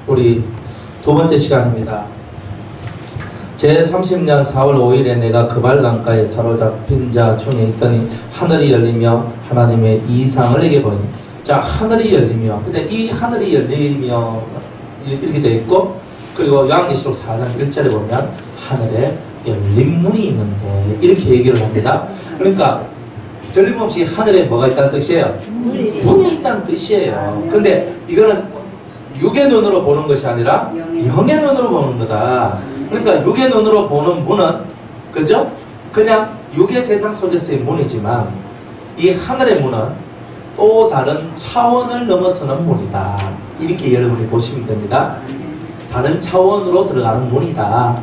우리 두 번째 시간입니다. 제30년 4월 5일에 내가 그발 강가에 사로잡힌 자 중에 있더니 하늘이 열리며 하나님의 이상을 내게 보이니. 자, 하늘이 열리며, 근데 이 하늘이 열리며 이렇게 되어 있고, 그리고 요한계시록 4장 1절에 보면 하늘에 열린 문이 있는데 이렇게 얘기를 합니다. 그러니까 틀림없이 하늘에 뭐가 있다는 뜻이에요? 문이 있다는 뜻이에요. 근데 이거는 육의 눈으로 보는 것이 아니라 영의 눈으로 보는 거다. 그러니까 육의 눈으로 보는 문은, 그죠? 그냥 육의 세상 속에서의 문이지만 이 하늘의 문은 또 다른 차원을 넘어서는 문이다. 이렇게 여러분이 보시면 됩니다. 다른 차원으로 들어가는 문이다.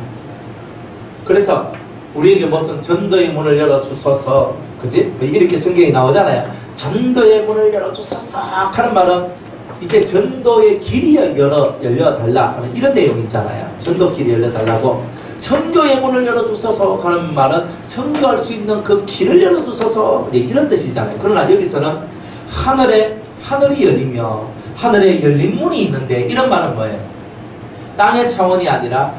그래서 우리에게 무슨 전도의 문을 열어주소서, 그지? 이렇게 성경이 나오잖아요. 전도의 문을 열어주소서 하는 말은 이제 전도의 길이 열려달라 하는 이런 내용이잖아요. 전도 길이 열려달라고. 선교의 문을 열어주소서 하는 말은 선교할 수 있는 그 길을 열어주소서, 이런 뜻이잖아요. 그러나 여기서는 하늘이 열리며 하늘에 열린 문이 있는데, 이런 말은 뭐예요? 땅의 차원이 아니라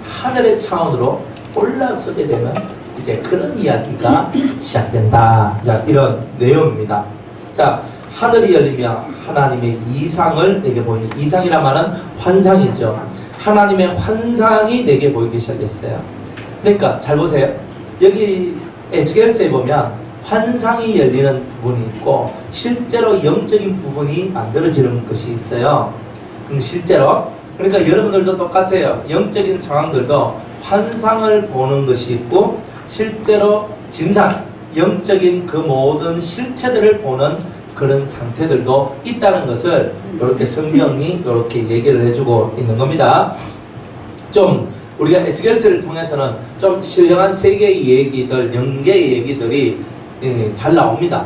하늘의 차원으로 올라서게 되면 이제 그런 이야기가 시작된다. 자, 이런 내용입니다. 자, 하늘이 열리며 하나님의 이상을 내게 보이니. 이상이란 말은 환상이죠. 하나님의 환상이 내게 보이기 시작했어요. 그러니까 잘 보세요. 여기 에스겔서에 보면 환상이 열리는 부분이 있고 실제로 영적인 부분이 만들어지는 것이 있어요. 실제로. 그러니까 여러분들도 똑같아요. 영적인 상황들도 환상을 보는 것이 있고 실제로 진상, 영적인 그 모든 실체들을 보는 그런 상태들도 있다는 것을 이렇게 성경이 이렇게 얘기를 해주고 있는 겁니다. 좀 우리가 에스겔서를 통해서는 좀 신령한 세계의 얘기들, 영계의 얘기들이 잘 나옵니다.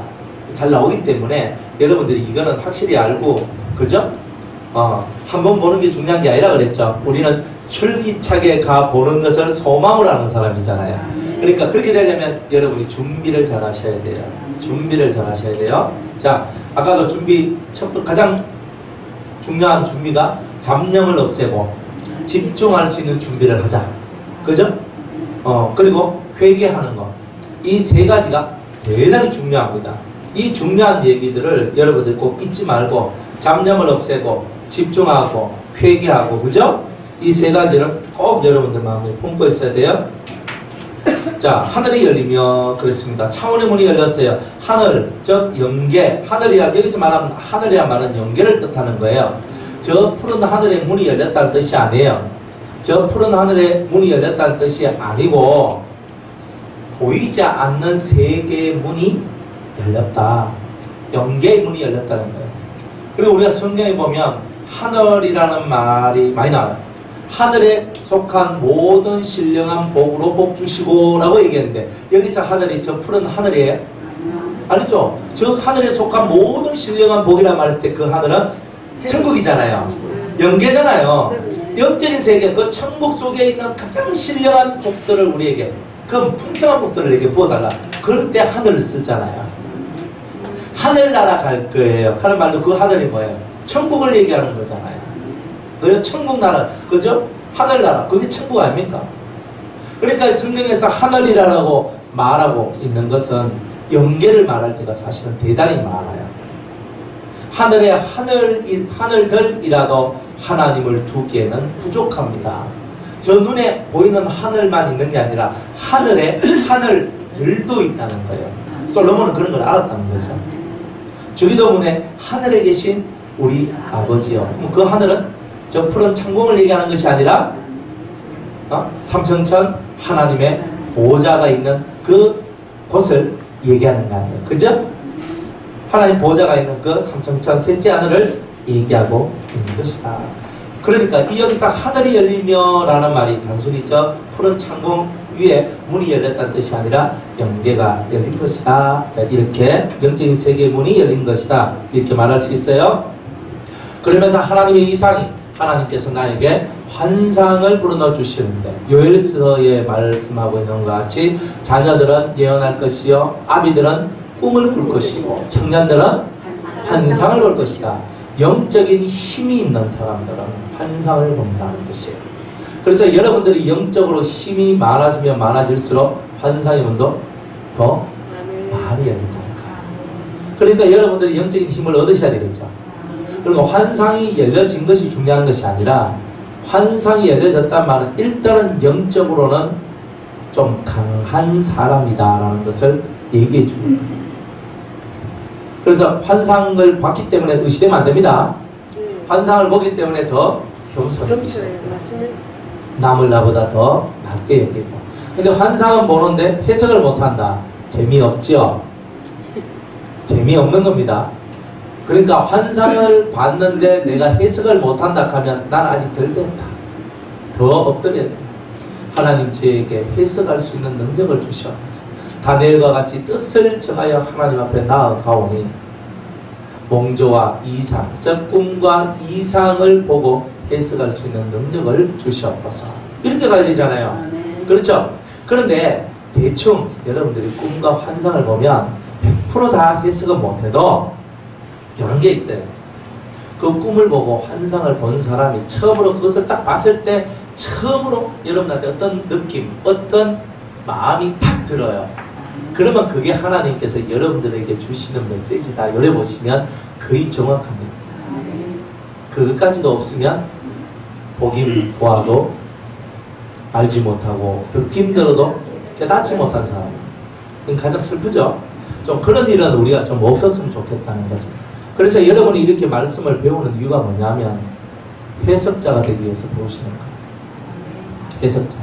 잘 나오기 때문에 여러분들이 이거는 확실히 알고, 그죠? 한번 보는 게 중요한 게 아니라 그랬죠. 우리는 줄기차게 가 보는 것을 소망으로 하는 사람이잖아요. 그러니까 그렇게 되려면 여러분이 준비를 잘 하셔야 돼요. 준비를 잘 하셔야 돼요. 자, 아까도 가장 중요한 준비가 잡념을 없애고 집중할 수 있는 준비를 하자. 그죠? 그리고 회개하는 거. 이 세 가지가 대단히 중요합니다. 이 중요한 얘기들을 여러분들 꼭 잊지 말고 잡념을 없애고 집중하고 회개하고, 그죠? 이 세 가지를 꼭 여러분들 마음에 품고 있어야 돼요. 자, 하늘이 열리며 그랬습니다. 차원의 문이 열렸어요. 하늘, 즉 영계. 여기서 말하면 하늘이란 말은 영계를 뜻하는 거예요. 저 푸른 하늘의 문이 열렸다는 뜻이 아니에요. 저 푸른 하늘의 문이 열렸다는 뜻이 아니고 보이지 않는 세계의 문이 열렸다. 영계의 문이 열렸다는 거예요. 그리고 우리가 성경에 보면 하늘이라는 말이 많이 나와요. 하늘에 속한 모든 신령한 복으로 복 주시고 라고 얘기했는데, 여기서 하늘이 저 푸른 하늘이에요? 아니죠. 저 하늘에 속한 모든 신령한 복이라고 말했을 때 그 하늘은 천국이잖아요. 영계잖아요. 영적인 세계, 그 천국 속에 있는 가장 신령한 복들을 우리에게, 그 풍성한 복들을 우리에게 부어달라. 그럴 때 하늘을 쓰잖아요. 하늘나라 갈 거예요 하는 말도 그 하늘이 뭐예요? 천국을 얘기하는 거잖아요. 그 천국나라, 그죠? 하늘나라, 그게 천국 아닙니까? 그러니까 성경에서 하늘이라고 말하고 있는 것은 영계를 말할 때가 사실은 대단히 많아요. 하늘에 하늘들이라도 하나님을 두기에는 부족합니다. 저 눈에 보이는 하늘만 있는 게 아니라 하늘에 하늘들도 있다는 거예요. 솔로몬은 그런 걸 알았다는 거죠. 주기도문에 하늘에 계신 우리 아버지요. 그럼 그 하늘은 저 푸른 창공을 얘기하는 것이 아니라 삼천천 하나님의 보좌가 있는 그 곳을 얘기하는 거 아니에요. 그죠? 하나님 보좌가 있는 그 삼천천 셋째 하늘을 얘기하고 있는 것이다. 그러니까 이 여기서 하늘이 열리며 라는 말이 단순히 저 푸른 창공 위에 문이 열렸다는 뜻이 아니라 영계가 열린 것이다. 자, 이렇게 영적인 세계의 문이 열린 것이다. 이렇게 말할 수 있어요. 그러면서 하나님의 이상이, 하나님께서 나에게 환상을 불어넣어 주시는데, 요엘서에 말씀하고 있는 것 같이 자녀들은 예언할 것이요, 아비들은 꿈을 꿀 것이고 청년들은 환상을 볼 것이다. 영적인 힘이 있는 사람들은 환상을 본다는 것이에요. 그래서 여러분들이 영적으로 힘이 많아지면 많아질수록 환상의 문도 더 많이 열린다는 거예요. 그러니까 여러분들이 영적인 힘을 얻으셔야 되겠죠. 그리고 환상이 열려진 것이 중요한 것이 아니라 환상이 열려졌단 말은 일단은 영적으로는 좀 강한 사람이다라는 것을 얘기해 줍니다. 그래서 환상을 봤기 때문에 의시되면 안 됩니다. 환상을 보기 때문에 더 겸손해지셔야 돼요. 남을 나보다 더 낮게 여기고. 근데 환상은 보는데 해석을 못한다. 재미없죠? 재미없는 겁니다. 그러니까 환상을 봤는데 내가 해석을 못한다 하면 난 아직 덜 됐다. 더 엎드려야 돼. 하나님 저에게 해석할 수 있는 능력을 주시옵소서. 다니엘과 같이 뜻을 정하여 하나님 앞에 나아가오니 몽조와 이상, 즉 꿈과 이상을 보고 해석할 수 있는 능력을 주시옵소서. 이렇게 가야 되잖아요. 그렇죠? 그런데 대충 여러분들이 꿈과 환상을 보면 100% 다 해석은 못해도 이런 게 있어요. 그 꿈을 보고 환상을 본 사람이 처음으로 그것을 딱 봤을 때 처음으로 여러분한테 어떤 느낌, 어떤 마음이 탁 들어요. 그러면 그게 하나님께서 여러분들에게 주시는 메시지다. 요래 보시면 거의 정확합니다. 그것까지도 없으면 보긴 보아도 알지 못하고 듣긴 들어도 깨닫지 못한 사람. 그건 가장 슬프죠. 좀 그런 일은 우리가 좀 없었으면 좋겠다는 거죠. 그래서 여러분이 이렇게 말씀을 배우는 이유가 뭐냐면 해석자가 되기 위해서 배우시는 거예요. 해석자.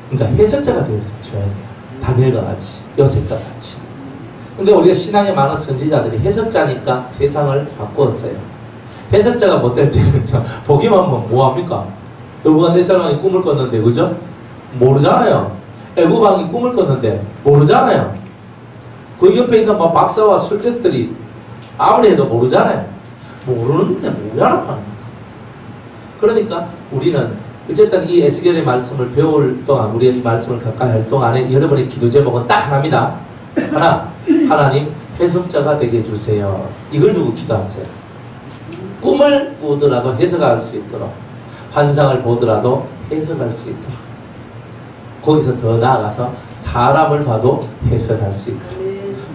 그러니까 해석자가 되어줘야 돼요. 다니엘과 같이, 요셉과 같이. 근데 우리가 신앙에 많은 선지자들이 해석자니까 세상을 바꾸었어요. 해석자가 못될 때는 보기만 하면 뭐합니까? 느부갓네살왕이 꿈을 꿨는데, 그죠? 모르잖아요. 애국왕이 꿈을 꿨는데 모르잖아요. 그 옆에 있는 뭐 박사와 술객들이 아무리 해도 모르잖아요. 모르는데 뭐야라고 하는 겁니까? 그러니까 우리는 어쨌든 이 에스겔의 말씀을 배울 동안, 우리가 이 말씀을 가까이 할 동안에 여러분의 기도 제목은 딱 하나입니다. 하나, 하나님 해석자가 되게 해주세요. 이걸 두고 기도하세요. 꿈을 꾸더라도 해석할 수 있도록, 환상을 보더라도 해석할 수 있도록, 거기서 더 나아가서 사람을 봐도 해석할 수 있도록,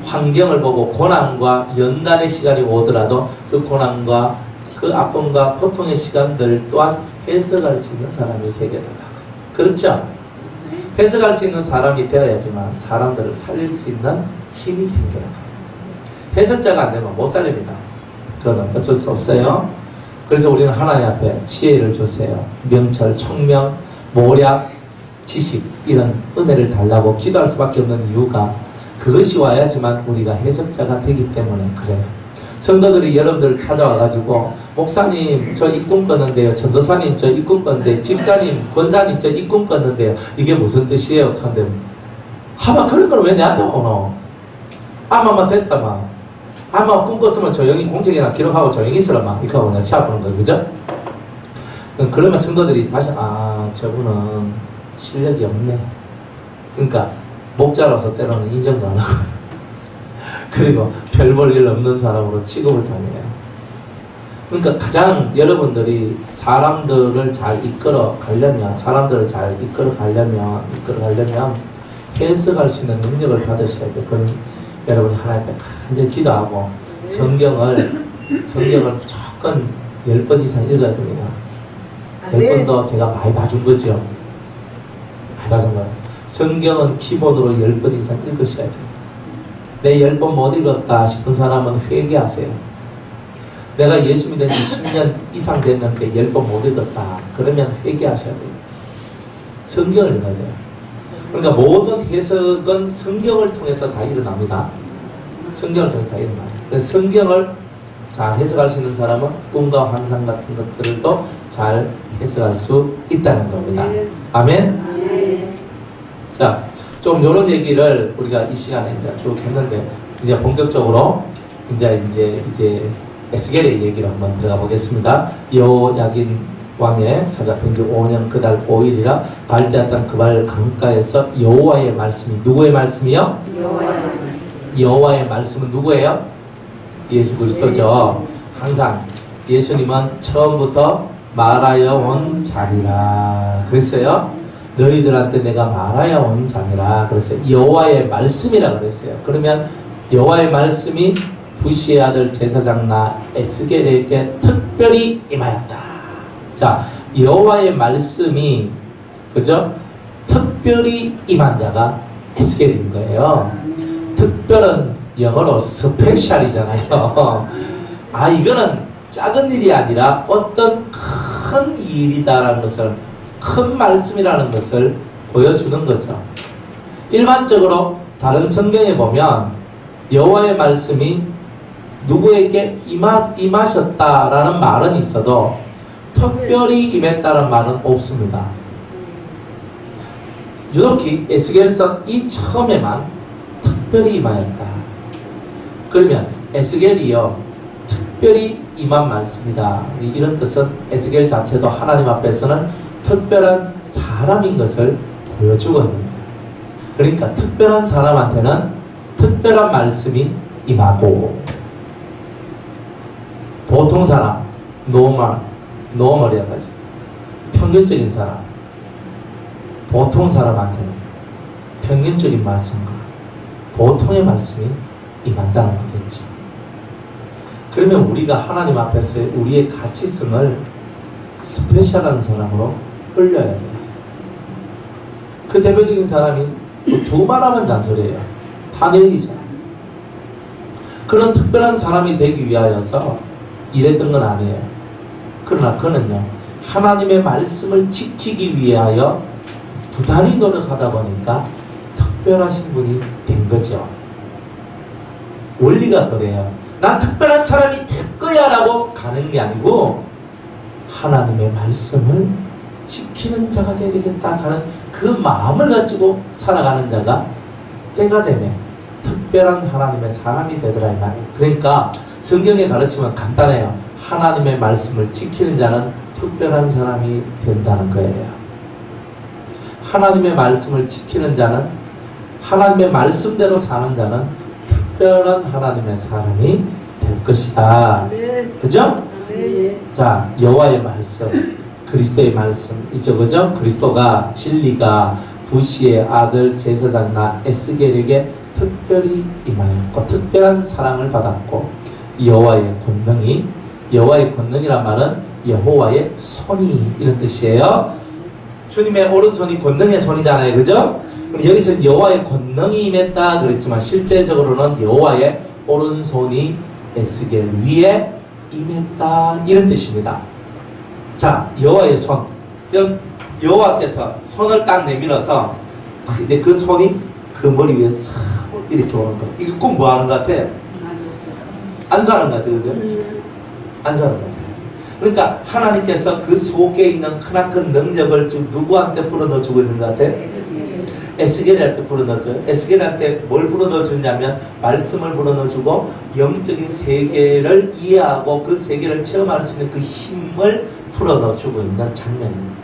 환경을 보고 고난과 연단의 시간이 오더라도 그 고난과 그 아픔과 고통의 시간들 또한 해석할 수 있는 사람이 되게 달라고. 그렇죠? 해석할 수 있는 사람이 되어야지만 사람들을 살릴 수 있는 힘이 생기는 거예요. 해석자가 안 되면 못 살립니다. 그거는 어쩔 수 없어요. 그래서 우리는 하나님 앞에 지혜를 주세요. 명철, 총명, 모략, 지식, 이런 은혜를 달라고 기도할 수밖에 없는 이유가 그것이 와야지만 우리가 해석자가 되기 때문에 그래요. 성도들이 여러분들 찾아와가지고 목사님 저 이 꿈 꿨는데요, 전도사님 저 이 꿈 꿨는데, 집사님, 권사님 저 이 꿈 꿨는데요, 이게 무슨 뜻이에요? 하는데 아마 그런 걸 왜 내한테 오노? 아마만 됐다만, 아마 꿈 꿨으면 조용히 공책이나 기록하고 조용히 있으라만 이렇게 하고 그냥 치아보는 거예요. 그죠? 그러면 성도들이 다시 저분은 실력이 없네. 그러니까 목자로서 때로는 인정도 안 하고 그리고 별 볼 일 없는 사람으로 취급을 당해요. 그러니까 가장 여러분들이 사람들을 잘 이끌어 가려면, 해석할 수 있는 능력을 받으셔야 돼요. 그럼 여러분이 하나님 앞에 간절히 기도하고 성경을 무조건 10번 이상 읽어야 됩니다. 10번도 제가 많이 봐준 거죠. 많이 봐준 거예요. 성경은 기본으로 10번 이상 읽으셔야 돼요. 내 10번 못 읽었다 싶은 사람은 회개하세요. 내가 예수 믿은 지 10년 이상 됐는데 10번 못 읽었다. 그러면 회개하셔야 돼요. 성경을 읽어야 돼요. 그러니까 모든 해석은 성경을 통해서 다 일어납니다. 성경을 통해서 다 일어나요. 그래서 성경을 잘 해석할 수 있는 사람은 꿈과 환상 같은 것들도 잘 해석할 수 있다는 겁니다. 아멘? 자, 좀 이런 얘기를 우리가 이 시간에 이제 쭉 했는데, 이제 본격적으로 이제 에스겔의 얘기를 한번 들어가 보겠습니다. 여호야긴 왕의 사자편 지 5년 그달 5일이라 갈대아 땅 그발 강가에서 여호와의 말씀이, 누구의 말씀이요? 여호와의 말씀은 누구예요? 예수 그리스도죠. 항상 예수님은 처음부터 말하여 온 자니라 그랬어요. 너희들한테 내가 말하여 온 자니라 그랬어요. 여호와의 말씀이라고 그랬어요. 그러면 여호와의 말씀이 부시의 아들 제사장 나 에스겔에게 특별히 임하였다. 자, 여호와의 말씀이 그죠? 특별히 임한 자가 에스겔인 거예요. 특별은 영어로 스페셜이잖아요. 아, 이거는 작은 일이 아니라 어떤 큰 일이다라는 것을, 큰 말씀이라는 것을 보여주는 거죠. 일반적으로 다른 성경에 보면 여호와의 말씀이 누구에게 임하셨다라는 말은 있어도 특별히 임했다는 말은 없습니다. 유독히 에스겔서 이 처음에만 특별히 임하였다. 그러면 에스겔이요 특별히 임한 말씀이다. 이런 뜻은 에스겔 자체도 하나님 앞에서는 특별한 사람인 것을 보여주고 있는 거예요. 그러니까 특별한 사람한테는 특별한 말씀이 임하고, 보통 사람, 노멀이야까지 평균적인 사람, 보통 사람한테는 평균적인 말씀과 보통의 말씀이 임한다는 거겠죠. 그러면 우리가 하나님 앞에서 우리의 가치성을 스페셜한 사람으로 올려야 돼요. 그 대표적인 사람이 두 말하면 잔소리예요. 다니엘이잖아요. 그런 특별한 사람이 되기 위하여서 이랬던 건 아니에요. 그러나 그는요 하나님의 말씀을 지키기 위하여 부단히 노력하다 보니까 특별하신 분이 된 거죠. 원리가 그래요. 난 특별한 사람이 될 거야 라고 가는 게 아니고 하나님의 말씀을 지키는 자가 되어야 되겠다 하는 그 마음을 가지고 살아가는 자가 때가 되면 특별한 하나님의 사람이 되더라 이 말이에요. 그러니까 성경의 가르침은 간단해요. 하나님의 말씀을 지키는 자는 특별한 사람이 된다는 거예요. 하나님의 말씀을 지키는 자는, 하나님의 말씀대로 사는 자는 특별한 하나님의 사람이 될 것이다. 그죠? 자, 여호와의 말씀, 그리스도의 말씀이죠. 그죠? 그리스도가, 진리가 부시의 아들 제사장 나 에스겔에게 특별히 임하였고 특별한 사랑을 받았고, 여호와의 권능이, 여호와의 권능이란 말은 여호와의 손이 이런 뜻이에요. 주님의 오른손이 권능의 손이잖아요. 그죠? 여기서 여호와의 권능이 임했다 그랬지만 실제적으로는 여호와의 오른손이 에스겔 위에 임했다 이런 뜻입니다. 자, 여호와의 손, 여호와께서 손을 딱 내밀어서 근데 그 손이 그 머리 위에 싹 이렇게 오는 거예요. 이게 꼭 뭐 하는 것 같아? 안수하는 거죠. 그죠? 안수하는 것 같아요. 그러니까 하나님께서 그 속에 있는 크나큰 능력을 지금 누구한테 불어넣어주고 있는 것 같아? 에스겔한테 불어넣어줘요. 에스겔한테 뭘 불어넣어주냐면 말씀을 불어넣어주고 영적인 세계를 이해하고 그 세계를 체험할 수 있는 그 힘을 불어넣어주고 있는 장면입니다.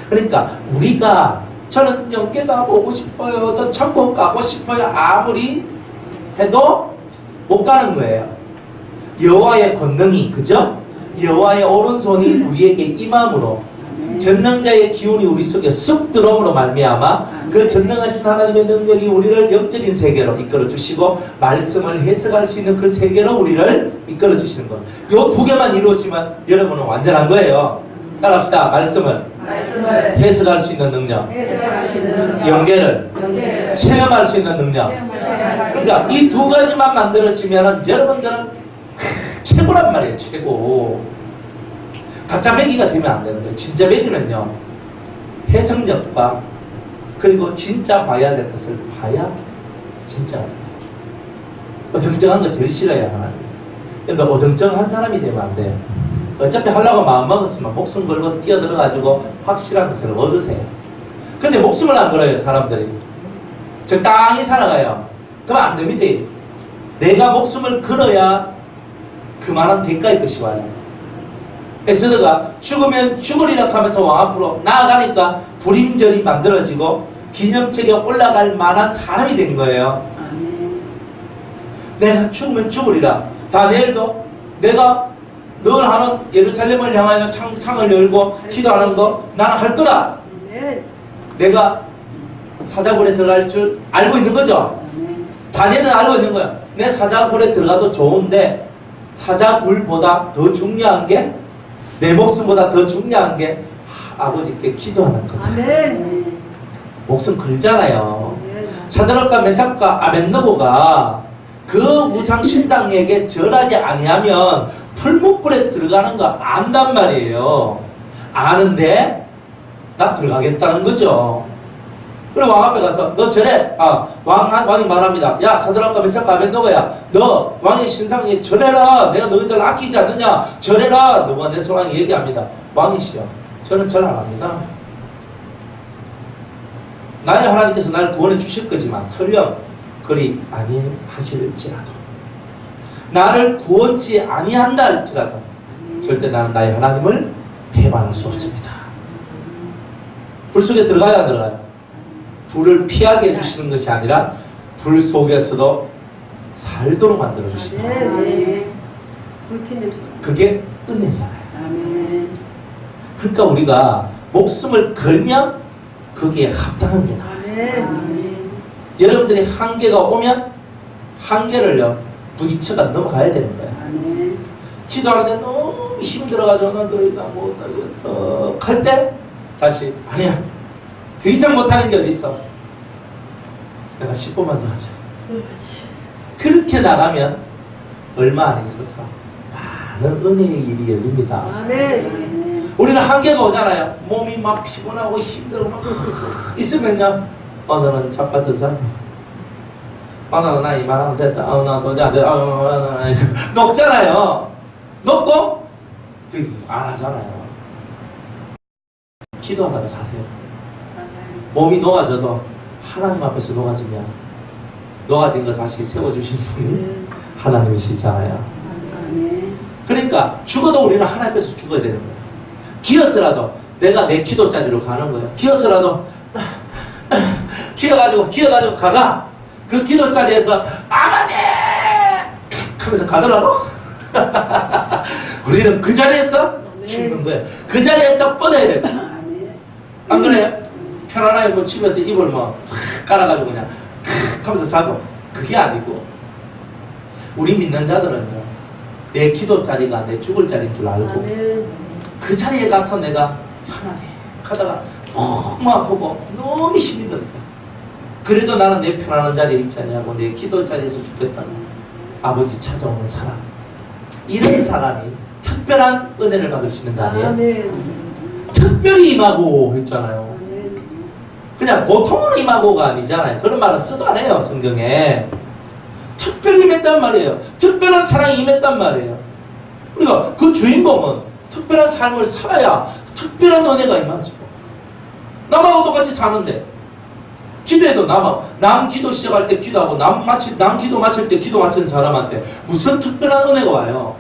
그러니까 우리가 저는 영계 가보고 싶어요. 저 천국 가고 싶어요. 아무리 해도 못 가는 거예요. 여호와의 권능이, 그죠? 여호와의 오른손이 우리에게 임함으로 전능자의 기운이 우리 속에 쑥 들어옴으로 말미암아 그 전능하신 하나님의 능력이 우리를 영적인 세계로 이끌어 주시고 말씀을 해석할 수 있는 그 세계로 우리를 이끌어 주시는 것. 요 두 개만 이루어지면 여러분은 완전한 거예요. 따라합시다. 말씀을 해석할 수 있는 능력, 영계를 체험할 수 있는 능력. 그러니까 이 두 가지만 만들어지면 여러분들은 최고란 말이에요. 최고. 가짜 매기가 되면 안 되는 거예요. 진짜 매기는요 해석력과 그리고 진짜 봐야 될 것을 봐야 진짜가 돼요. 어정쩡한 거 제일 싫어요. 하나님. 그러니까 어정쩡한 사람이 되면 안 돼요. 어차피 하려고 마음 먹었으면 목숨 걸고 뛰어들어가지고 확실한 것을 얻으세요. 근데 목숨을 안 걸어요. 사람들이 적당히 살아가요. 그러면 안 됩니다. 내가 목숨을 걸어야 그만한 대가의 것이 와요. 에스더가 죽으면 죽으리라 하면서 왕 앞으로 나아가니까 불임절이 만들어지고 기념책에 올라갈 만한 사람이 된 거예요. 내가 죽으면 죽으리라. 다니엘도 내가 늘 하는 예루살렘을 향하여 창을 열고 기도하는 거 나는 할 거다. 내가 사자굴에 들어갈 줄 알고 있는 거죠. 다니엘은 알고 있는 거야. 내 사자굴에 들어가도 좋은데 사자굴보다 더 중요한 게 내 목숨보다 더 중요한 게 아버지께 기도하는 거다. 아멘. 목숨 걸잖아요. 사드락과 메삭과 아벳느고가 그 우상 신상에게 절하지 아니하면 풀무불에 들어가는 거 안단 말이에요. 아는데 나 들어가겠다는 거죠. 그리고 왕 앞에 가서 너 절해. 왕이 말합니다. 야 사드락과 메삭과 아벳느고야, 너 왕의 신상에 절해라. 내가 너희들 아끼지 않느냐. 절해라. 누가 내 소왕이 얘기합니다. 왕이시여, 저는 절 안 합니다. 나의 하나님께서 나를 구원해 주실 거지만 설령 그리 아니하실지라도, 나를 구원치 아니한다 할지라도 절대 나는 나의 하나님을 배반할 수 없습니다. 불 속에 들어가야 안 들어가요? 불을 피하게 해주시는 것이 아니라 불 속에서도 살도록 만들어 주십니다. 그게 은혜잖아요. 그러니까 우리가 목숨을 걸면 거기에 합당한 게 나와요. 여러분들이 한계가 오면 한계를요 부딪혀가 넘어가야 되는 거예요. 기도하는데 너무 힘들어가지고 너 더 이상 못하겠다 할 때 다시 아니야, 더 이상 못하는 게 어디 있어, 내가 10분만 더 하자. 그렇게 나가면 얼마 안 있어서 많은 은혜의 일이 열립니다. 우리는 한계가 오잖아요. 몸이 막 피곤하고 힘들고 막 있으면요, 오늘은 자빠져서 오늘은 나 이만하면 됐다, 나 도저히 안 됐다, 녹잖아요. 녹고 안 하잖아요. 기도하다가 사세요. 몸이 녹아져도 하나님 앞에서 녹아지면 녹아진 걸 다시 세워주시는 분이 하나님이시잖아요. 그러니까 죽어도 우리는 하나님 앞에서 죽어야 되는 거예요. 기어서라도 내가 내 기도자리로 가는 거예요. 기어서라도 기어가지고 가가 그 기도자리에서 아버지 하면서 가더라도 우리는 그 자리에서 죽는 거예요. 그 자리에서 뻗어야 돼요. 안 그래요? 편안하게 뭐 집에서 이불 뭐 깔아가지고 그냥 하면서 자고, 그게 아니고 우리 믿는 자들은 내 기도 자리가 내 죽을 자리인 줄 알고 그 자리에 가서 내가 하나님 하다가 너무 아프고 너무 힘이 든다. 그래도 나는 내 편안한 자리에 있지 않냐고, 내 기도 자리에서 죽겠다. 아버지 찾아오는 사람, 이런 사람이 특별한 은혜를 받을 수 있는 거 아니에요? 특별히 임하고 했잖아요. 그냥 보통으로 임하고가 아니잖아요. 그런 말은 쓰도 안 해요, 성경에. 특별히 임했단 말이에요. 특별한 사랑이 임했단 말이에요. 그러니까 그 주인공은 특별한 삶을 살아야 특별한 은혜가 임하죠. 남하고 똑같이 사는데 기도해도 남 기도 시작할 때 기도하고 남 기도 마칠 때 기도 마친 사람한테 무슨 특별한 은혜가 와요?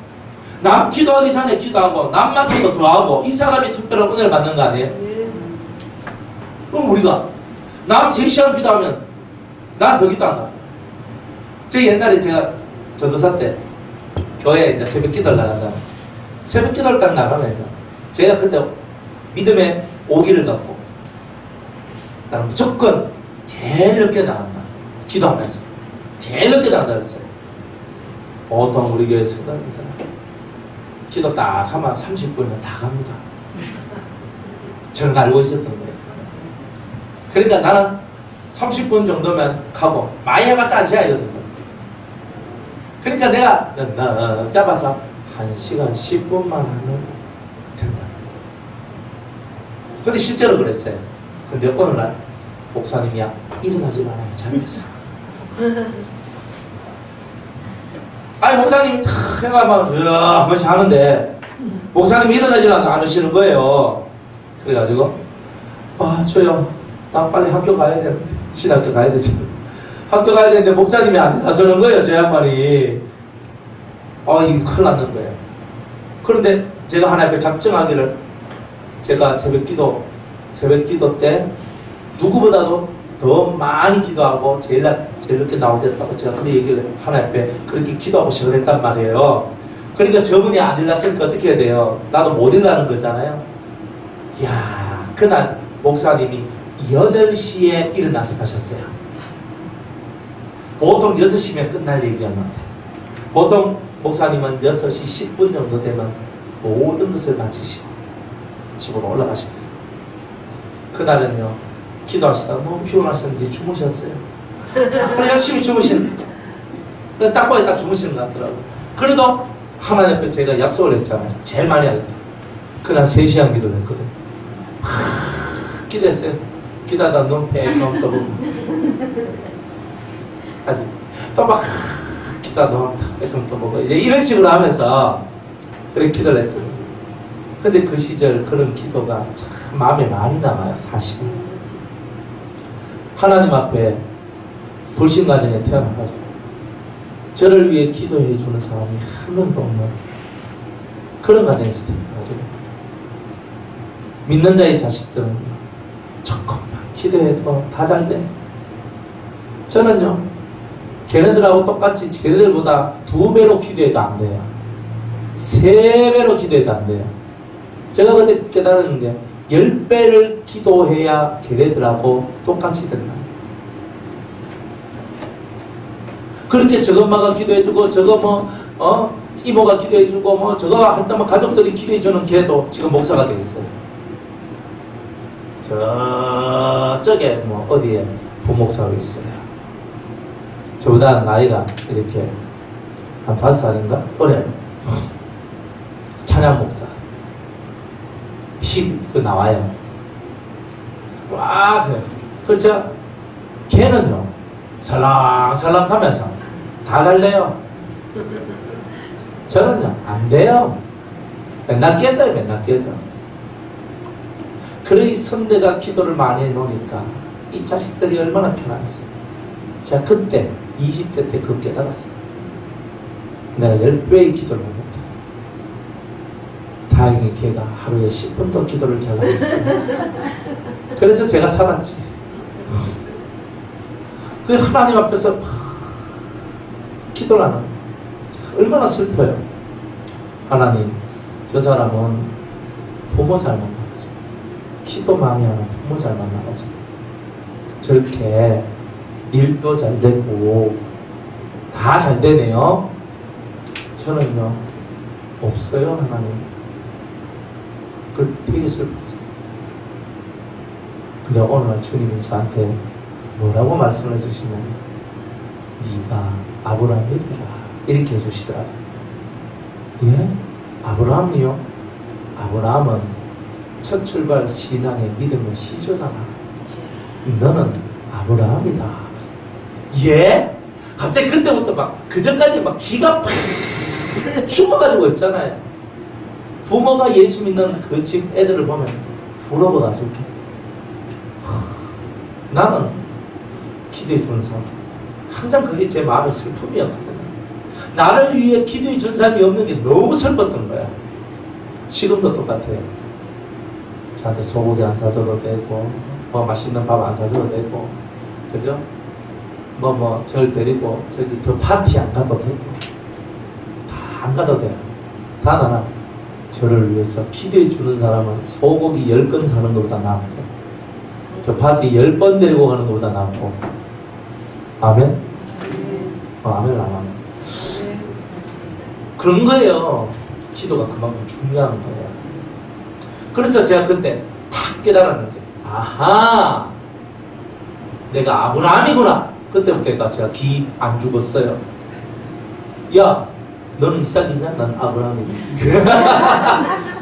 남 기도하기 전에 기도하고 남 마쳐서 더하고 이 사람이 특별한 은혜를 받는 거 아니에요? 그럼 우리가 남 3시간 기도하면 난 더 기도한다. 옛날에 제가 전도사 때 교회에 이제 새벽 기도를 나가잖아요. 새벽 기도를 딱 나가면 제가 그때 믿음의 오기를 갖고 나는 무조건 제일 늦게 나간다. 기도하면서 제일 늦게 나간다 그랬어요. 보통 우리 교회 성도입니다. 기도 딱 하면 30분이면 다 갑니다. 저는 알고 있었던 거예요. 그러니까 나는 30분 정도면 가고 많이 해봤자 1시간이거든요. 그러니까 내가 잡아서 1시간 10분만 하면 된다. 근데 실제로 그랬어요. 근데 어느 날 목사님이 일어나질 않아요, 자리에서. 아니 목사님이 탁 해가 막 뭐지 하는데 목사님이 일어나질 않으시는 거예요. 그래가지고 저요, 나 빨리 학교 가야 되는데, 신학교 가야 되지. 학교 가야 되는데 목사님이 안 나서는 거예요, 저 양반이. 이거 큰일 났는 거예요. 그런데 제가 하나님께 작정하기를, 제가 새벽 기도 때 누구보다도 더 많이 기도하고 제일 늦게 나오겠다고 제가 그렇게 얘기를 하나님께 그렇게 기도하고 시작을 했단 말이에요. 그러니까 저분이 안 일났으니까 어떻게 해야 돼요? 나도 못 일나는 거잖아요. 이야, 그날 목사님이 8시에 일어나서 가셨어요. 보통 6시면 끝날 얘기였는데 보통 목사님은 6시 10분 정도 되면 모든 것을 마치시고 집으로 올라가십니다. 그날은요, 기도하시다가 너무 피곤하셨는지 주무셨어요. 그래 열심히 주무시는, 딱 봐야 딱 주무시는 것 같더라고요. 그래도 하나님 앞에 제가 약속을 했잖아요. 제일 많이 하겠다. 그날 3시간 기도를 했거든요. 기도했어요. 기도하다 눈 팽 떠보고 아직 또 막 기도하다 눈 팽 떠보고 이제 이런 식으로 하면서 그렇게 기도를 했거든요. 근데 그 시절 그런 기도가 참 마음에 많이 남아요. 사실은 하나님 앞에 불신 가정에 태어나가지고 저를 위해 기도해 주는 사람이 한 명도 없는 그런 가정에서 태어나가지고 믿는 자의 자식들은 조금만 기도해도 다 잘돼. 저는요, 걔네들하고 똑같이 걔네들보다 2배로 기도해도 안 돼요. 3배로 기도해도 안 돼요. 제가 그때 깨달은 게 10배를 기도해야 걔네들하고 똑같이 된다. 그렇게 저것마가 기도해주고 저거 이모가 기도해주고 저거 했다면 가족들이 기도해주는 걔도 지금 목사가 되겠어요. 저쪽에 어디에 부목사가 있어요. 저보다 나이가 이렇게 한 5살인가 어려요. 찬양 목사 TV 나와요. 와 그래요. 그렇죠. 걔는요 설랑설랑 하면서 다 잘 돼요. 저는요 안 돼요. 맨날 깨져요. 맨날 깨져. 그래 이 선대가 기도를 많이 해놓으니까 이 자식들이 얼마나 편한지 제가 그때 20대 때 그거 깨달았어요. 내가 10배의 기도를 하겠다. 다행히 걔가 하루에 10분도 기도를 잘 하겠어요. 그래서 제가 살았지. 그 하나님 앞에서 기도를 하는 거예요. 얼마나 슬퍼요. 하나님, 저 사람은 부모 잘 만나가지고 기도 많이 하는 부모 잘 만나가지고 저렇게 일도 잘 되고 다 잘 되네요. 저는요 없어요. 하나님. 그 되게 슬펐어요. 근데 오늘 주님이 저한테 뭐라고 말씀을 해주시냐면 네가 아브라함이 되라 이렇게 해주시더라고요. 예? 아브라함이요? 아브라함은 첫 출발 신앙의 믿음의 시조잖아. 너는 아브라함이다. 예? 갑자기 그때부터 막 그전까지 막 기가 팍 죽어가지고 있잖아요. 부모가 예수 믿는 그 집 애들을 보면 부러워가지고 나는 기도해 주는 사람 항상 그게 제 마음의 슬픔이었거든요. 나를 위해 기도해 준 사람이 없는 게 너무 슬펐던 거야. 지금도 똑같아요. 저한테 소고기 안 사줘도 되고 맛있는 밥 안 사줘도 되고 그죠? 절 데리고 저기 더 파티 안 가도 되고 다 안 가도 돼요. 다 나나 저를 위해서 기도해 주는 사람은 소고기 10건 사는 것보다 낫고 더 파티 10번 데리고 가는 것보다 낫고. 아멘? 아멘 안 아멘? 그런 거예요. 기도가 그만큼 중요한 거예요. 그래서 제가 그때 탁 깨달았는 게 아하 내가 아브라함이구나. 그때부터 제가 기 안 죽었어요. 야 너는 이삭이냐? 난 아브라함이냐?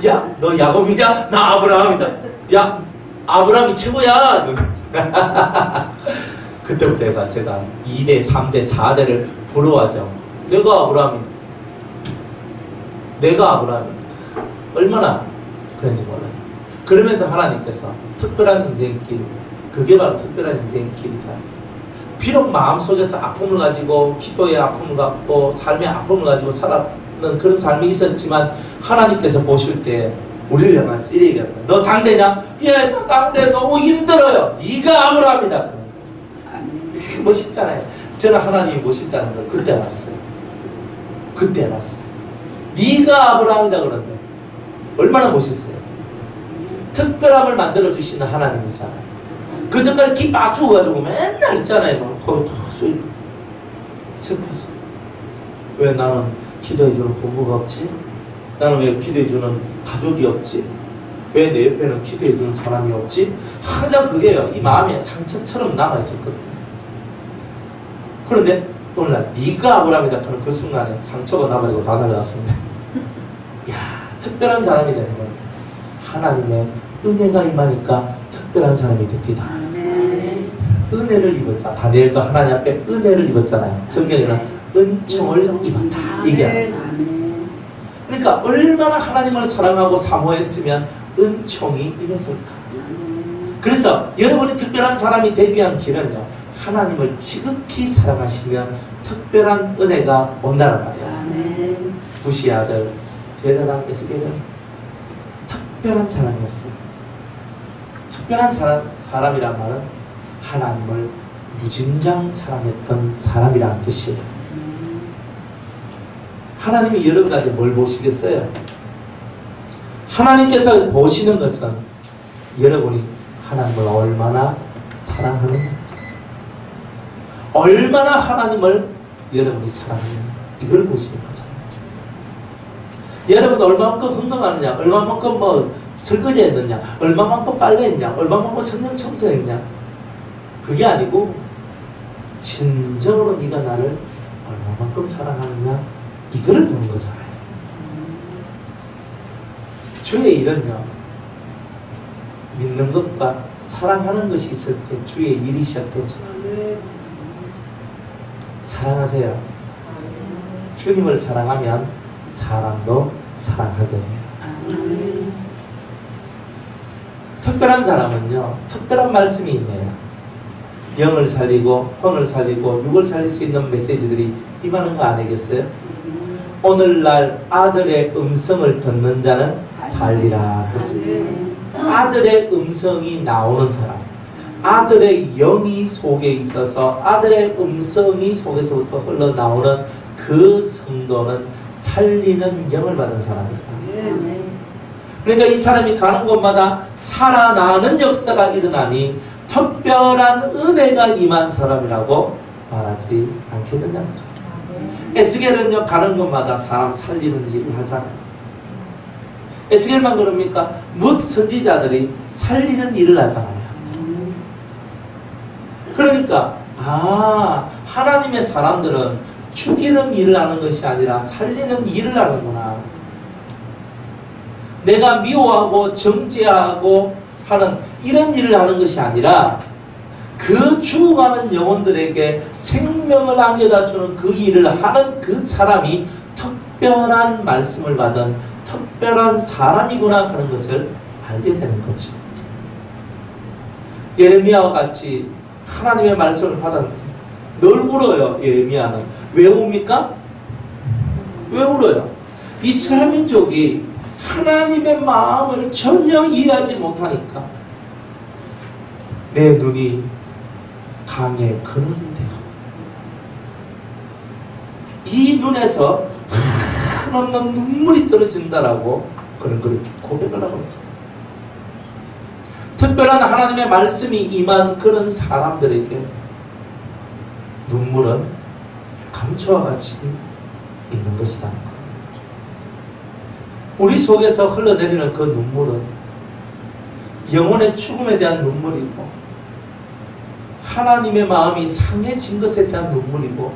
야 너 야곱이냐? 나 아브라함이다. 야 아브라함이 최고야. 그때부터 제가 2대 3대 4대를 부러워하죠. 내가 아브라함이다. 내가 아브라함이다. 얼마나 그런지 몰라요. 그러면서 하나님께서 특별한 인생길, 그게 바로 특별한 인생길이다. 비록 마음속에서 아픔을 가지고 기도의 아픔을 갖고 삶의 아픔을 가지고 살았는 그런 삶이 있었지만 하나님께서 보실 때 우리를 향해서 이래 얘기합니다. 너 당대냐? 예, 저 당대 너무 힘들어요. 네가 아브라함이다. 멋있잖아요. 저는 하나님이 멋있다는 걸 그때 알았어요. 그때 알았어요. 네가 아브라함이다 그러는데 얼마나 멋있어요. 특별함을 만들어주시는 하나님이잖아요. 그전까지 기 빠죽어가지고 맨날 있잖아요. 막 거기 다 슬퍼서. 왜 나는 기도해주는 부모가 없지? 나는 왜 기도해주는 가족이 없지? 왜 내 옆에는 기도해주는 사람이 없지? 항상 그게요. 이 마음에 상처처럼 남아있었거든요. 그런데 오늘날 네가 아브라함이다 하는 그 순간에 상처가 남아있고 다 날라갔습니다. 이야, 특별한 사람이 되는 거예요. 하나님의 은혜가 임하니까 특별한 사람이 됩니다. 은혜를 입었자. 다니엘도 하나님 앞에 은혜를 입었잖아요. 성경에는 은총을 입었다 얘기합니다. 그러니까 얼마나 하나님을 사랑하고 사모했으면 은총이 임했을까. 그래서 여러분이 특별한 사람이 되기 위한 길은요, 하나님을 지극히 사랑하시면 특별한 은혜가 온다는 말이에요. 부시의 아들 제사장 에스겔은 특별한 사람이었어요. 특별한 사람이란 말은 하나님을 무진장 사랑했던 사람이라는 뜻이에요. 하나님이 여러분한테 뭘 보시겠어요? 하나님께서 보시는 것은 여러분이 하나님을 얼마나 사랑하느냐, 얼마나 하나님을 여러분이 사랑하느냐, 이걸 보시는 거잖아요. 여러분 얼마만큼 헌금하느냐, 얼마만큼 뭐 설거지 했느냐, 얼마만큼 빨래했냐, 얼마만큼 성령 청소했냐, 그게 아니고 진정으로 네가 나를 얼마만큼 사랑하느냐, 이걸 보는 거잖아요. 주의 일은요, 믿는 것과 사랑하는 것이 있을 때 주의 일이 시작되죠. 사랑하세요. 주님을 사랑하면 사람도 사랑하게 돼요. 특별한 사람은요, 특별한 말씀이 있네요. 영을 살리고 혼을 살리고 육을 살릴 수 있는 메시지들이 임하는 거 아니겠어요? 오늘날 아들의 음성을 듣는 자는 살리라 그랬습니다. 아들의 음성이 나오는 사람, 아들의 영이 속에 있어서 아들의 음성이 속에서부터 흘러나오는 그 성도는 살리는 영을 받은 사람이다. 그러니까 이 사람이 가는 곳마다 살아나는 역사가 일어나니 특별한 은혜가 임한 사람이라고 말하지 않게 되잖아요. 에스겔은요, 가는 곳마다 사람 살리는 일을 하잖아요. 에스겔만 그럽니까? 뭇 선지자들이 살리는 일을 하잖아요. 그러니까 하나님의 사람들은 죽이는 일을 하는 것이 아니라 살리는 일을 하는구나. 내가 미워하고 정죄하고 하는 이런 일을 하는 것이 아니라 그 죽어가는 영혼들에게 생명을 안겨다 주는 그 일을 하는 그 사람이 특별한 말씀을 받은 특별한 사람이구나 하는 것을 알게 되는 거죠. 예레미야와 같이 하나님의 말씀을 받았는데 늘 울어요. 예레미야는 왜 웁니까? 왜 울어요? 이스라엘 민족이 하나님의 마음을 전혀 이해하지 못하니까 내 눈이 강에 근원이 되어 이 눈에서 한없는 눈물이 떨어진다라고 그런 그렇게 고백을 하고 있습니다. 특별한 하나님의 말씀이 임한 그런 사람들에게 눈물은 감초와 같이 있는 것이라는 거예요. 우리 속에서 흘러내리는 그 눈물은 영혼의 죽음에 대한 눈물이고 하나님의 마음이 상해진 것에 대한 눈물이고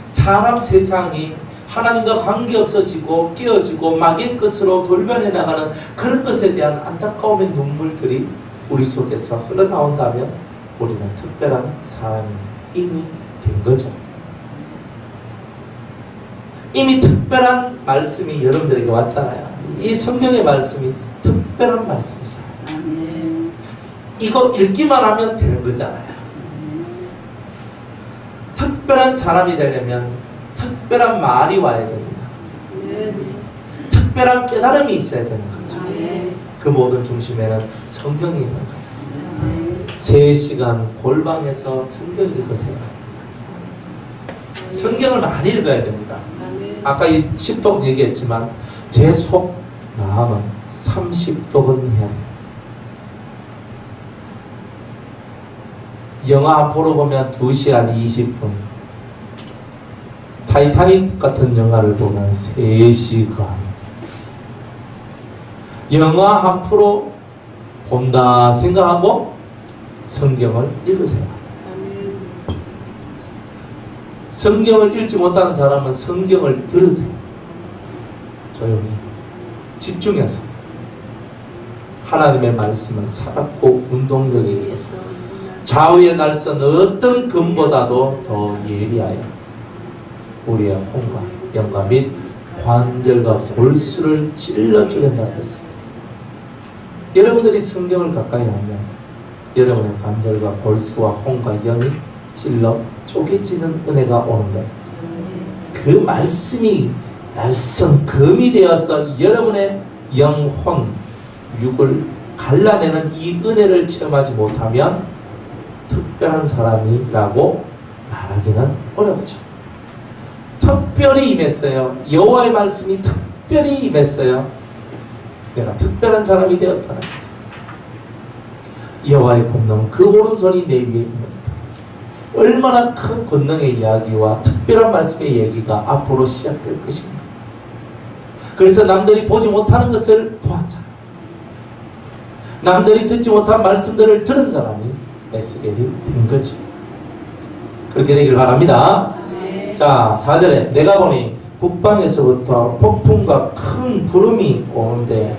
사람 세상이 하나님과 관계 없어지고 깨어지고 마귀의 것으로 돌변해 나가는 그런 것에 대한 안타까움의 눈물들이 우리 속에서 흘러나온다면 우리는 특별한 사람이 이미 된 거죠. 이미 특별한 말씀이 여러분들에게 왔잖아요. 이 성경의 말씀이 특별한 말씀이잖아요. 이거 읽기만 하면 되는 거잖아요. 특별한 사람이 되려면 특별한 말이 와야 됩니다. 특별한 깨달음이 있어야 되는 거죠. 그 모든 중심에는 성경이 있는 거예요. 3시간 골방에서 성경 읽으세요. 성경을 많이 읽어야 됩니다. 아까 이 10도 얘기했지만 제 속 마음은 30도건 해야 돼요. 영화 보러 보면 2시간 20분, 타이타닉 같은 영화를 보면 3시간. 영화 한 프로 본다 생각하고 성경을 읽으세요. 성경을 읽지 못하는 사람은 성경을 들으세요. 조용히 집중해서. 하나님의 말씀은 살았고 운동력이 있어서 좌우의 날선 어떤 금보다도 더 예리하여 우리의 혼과 영과 및 관절과 골수를 찔러 쪼갠다고 했습니다. 여러분들이 성경을 가까이 하면 여러분의 관절과 골수와 혼과 영이 찔러 쪼개지는 은혜가 오는 거예요. 그 말씀이 날선 금이 되어서 여러분의 영혼, 육을 갈라내는 이 은혜를 체험하지 못하면 특별한 사람이라고 말하기는 어렵죠. 특별히 임했어요. 여호와의 말씀이 특별히 임했어요. 내가 특별한 사람이 되었다는 거죠. 여호와의 권능, 그 오른손이 내 위에 있는 얼마나 큰 권능의 이야기와 특별한 말씀의 얘기가 앞으로 시작될 것입니다. 그래서 남들이 보지 못하는 것을 보았잖아요. 남들이 듣지 못한 말씀들을 들은 사람이 에스겔이 된 거지. 그렇게 되길 바랍니다. 네. 자, 4절에 내가 보니 북방에서부터 폭풍과 큰 구름이 오는데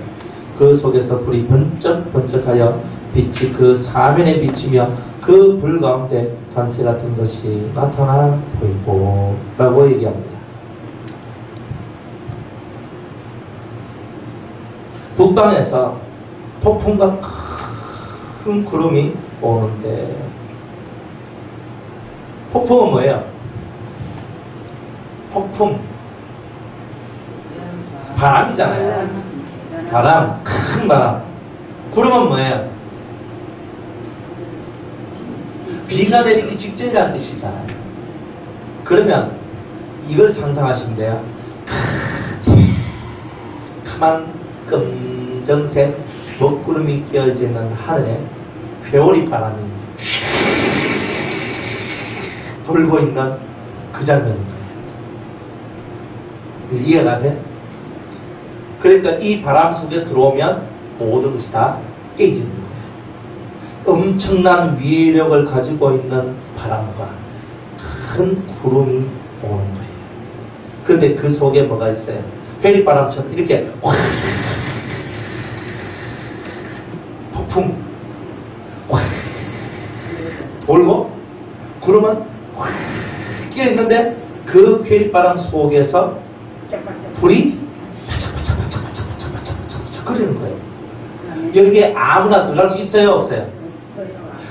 그 속에서 불이 번쩍번쩍하여 빛이 그 사면에 비치며 그 불 가운데 단새 같은 것이 나타나 보이고 라고 얘기합니다. 북방에서 폭풍과 큰 구름이 오는데, 폭풍은 뭐예요? 폭풍 바람이잖아요. 바람, 큰 바람. 구름은 뭐예요? 비가 내리기 직전이라는 뜻이잖아요. 그러면 이걸 상상하시면 돼요. 새카만 검정색 먹구름이 끼어지는 하늘에 회오리 바람이 휙 돌고 있는 그 장면인 거예요. 이해가세요? 그러니까 이 바람 속에 들어오면 모든 것이 다 깨지는 거예요. 엄청난 위력을 가지고 있는 바람과 큰 구름이 오는 거예요. 근데 그 속에 뭐가 있어요? 회리바람처럼 이렇게 확 폭풍 확 돌고 구름은 확 끼어있는데 그 회리바람 속에서 불이 바짝바짝바짝바짝바짝바짝바짝 거리는 거예요. 여기에 아무나 들어갈 수 있어요? 없어요?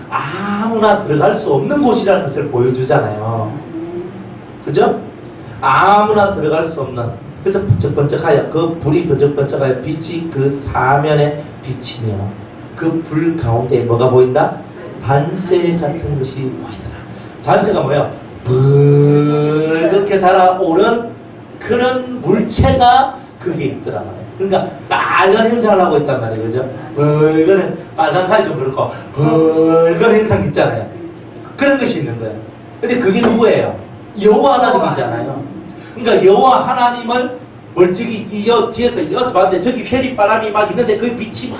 아무나 들어갈 수 없는 곳이라는 것을 보여주잖아요. 그죠? 아무나 들어갈 수 없는. 그래서 번쩍번쩍하여 그 불이 번쩍번쩍하여 빛이 그 사면에 비치며 그 불 가운데 뭐가 보인다? 단새 같은 것이 보이더라. 단새가 뭐예요? 붉게 달아오른 그런 물체가 그게 있더라 말이에요. 그러니까 빨간 행상을 하고 있단 말이에요. 그죠? 빨간 칼이 좀 그렇고 붉은 행상 있잖아요. 그런 것이 있는 거예요. 근데 그게 누구예요? 여호와 하나님이잖아요. 그러니까 여호와 하나님을 멀찍이 뒤에서 이어서 봤는데 저기 회리바람이 막 있는데 그 빛이 막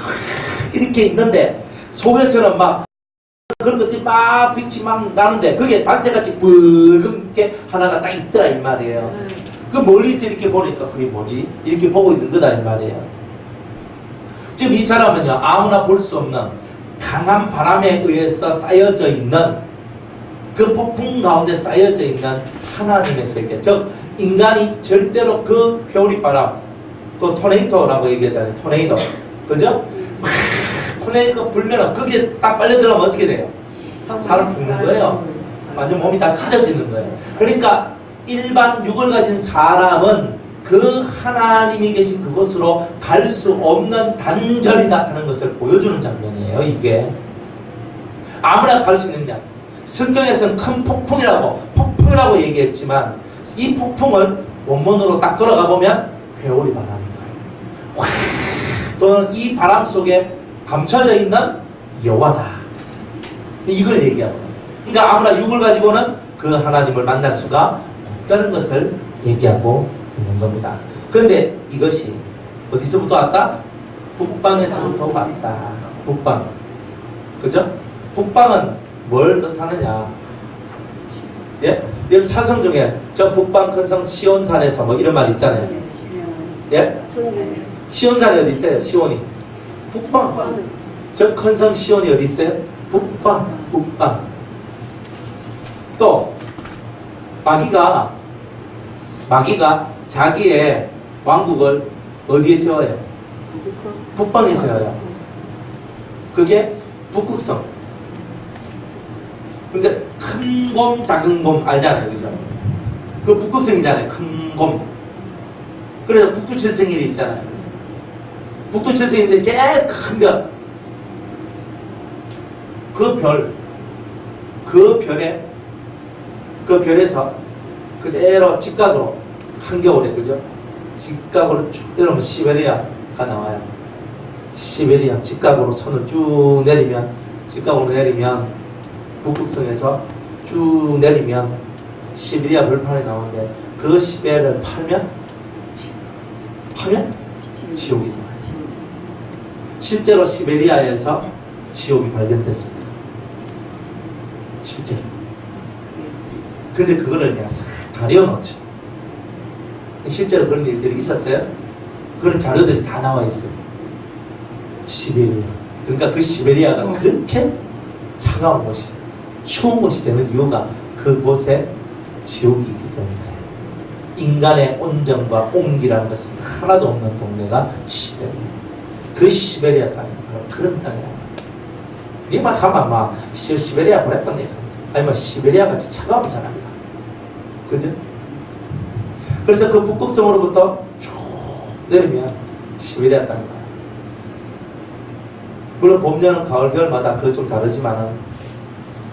이렇게 있는데 속에서는 막 그런 것들이 막 빛이 막 나는데 그게 단새같이 붉게 하나가 딱 있더라 이 말이에요. 그 멀리서 이렇게 보니까 그게 뭐지? 이렇게 보고 있는 거다 이 말이에요. 지금 이 사람은요 아무나 볼 수 없는 강한 바람에 의해서 쌓여져 있는 그 폭풍 가운데 쌓여져 있는 하나님의 세계, 즉 인간이 절대로 그 회오리바람, 그 토네이도라고 얘기하잖아요. 토네이도, 그죠? 막 토네이도 불면은 그게 딱 빨려 들어가면 어떻게 돼요? 사람 죽는 거예요. 완전 몸이 다 찢어지는 거예요. 그러니까 일반 육을 가진 사람은 그 하나님이 계신 그곳으로 갈 수 없는 단절이다 하는 것을 보여주는 장면이에요. 이게 아무나 갈 수 있느냐? 성경에서는 큰 폭풍이라고 얘기했지만 이 폭풍을 원문으로 딱 돌아가 보면 회오리 바람인 거예요. 또는 이 바람 속에 감춰져 있는 여호와다. 이걸 얘기하고, 그러니까 아무나 육을 가지고는 그 하나님을 만날 수가 없다는 것을 얘기하고 있는 겁니다. 그런데 이것이 어디서부터 왔다? 북방에서부터 왔다. 북방. 그죠? 북방은 뭘 뜻하느냐? 예? 여러분 찬송 중에 저 북방 큰 성 시온산에서 뭐 이런 말 있잖아요. 예? 시온산이 어디 있어요? 시온이. 북방. 저 큰 성 시온이 어디 있어요? 북방. 북방. 또 마귀가 자기의 왕국을 어디에 세워요? 북방에 세워요. 그게 북극성. 근데 큰 곰, 작은 곰 알잖아요. 그죠? 그 북극성이잖아요. 큰 곰. 그래서 북두칠성일이 있잖아요. 북두칠성인데 제일 큰 별. 그 별에서 그대로 직각으로 한겨울에, 그죠? 직각으로 쭉 내려오면 시베리아가 나와요. 시베리아 직각으로 손을 쭉 내리면, 직각으로 내리면 북극성에서 쭉 내리면 시베리아 벌판이 나오는데, 그 시베리아를 파면 지옥이 나와요. 실제로 시베리아에서 지옥이 발견됐습니다. 실제로. 근데 그거를 그냥 싹 가려놓죠. 실제로 그런 일들이 있었어요. 그런 자료들이 다 나와 있어요. 시베리아. 그러니까 그 시베리아가 그렇게 차가운 곳이, 추운 곳이 되는 이유가 그곳에 지옥이 있기 때문에 그래요. 인간의 온정과 온기라는 것은 하나도 없는 동네가 시베리아. 그 시베리아 땅이 바로 그런 땅이야. 니만 하면 막 시베리아 보냈던 얘기 하면서, 아니면 시베리아 같이 차가운 사람이다. 그죠? 그래서 그 북극성으로부터 쭉 내리면 시베리아 땅이 나요. 물론 봄, 여름, 가을, 겨울마다 그거 좀 다르지만은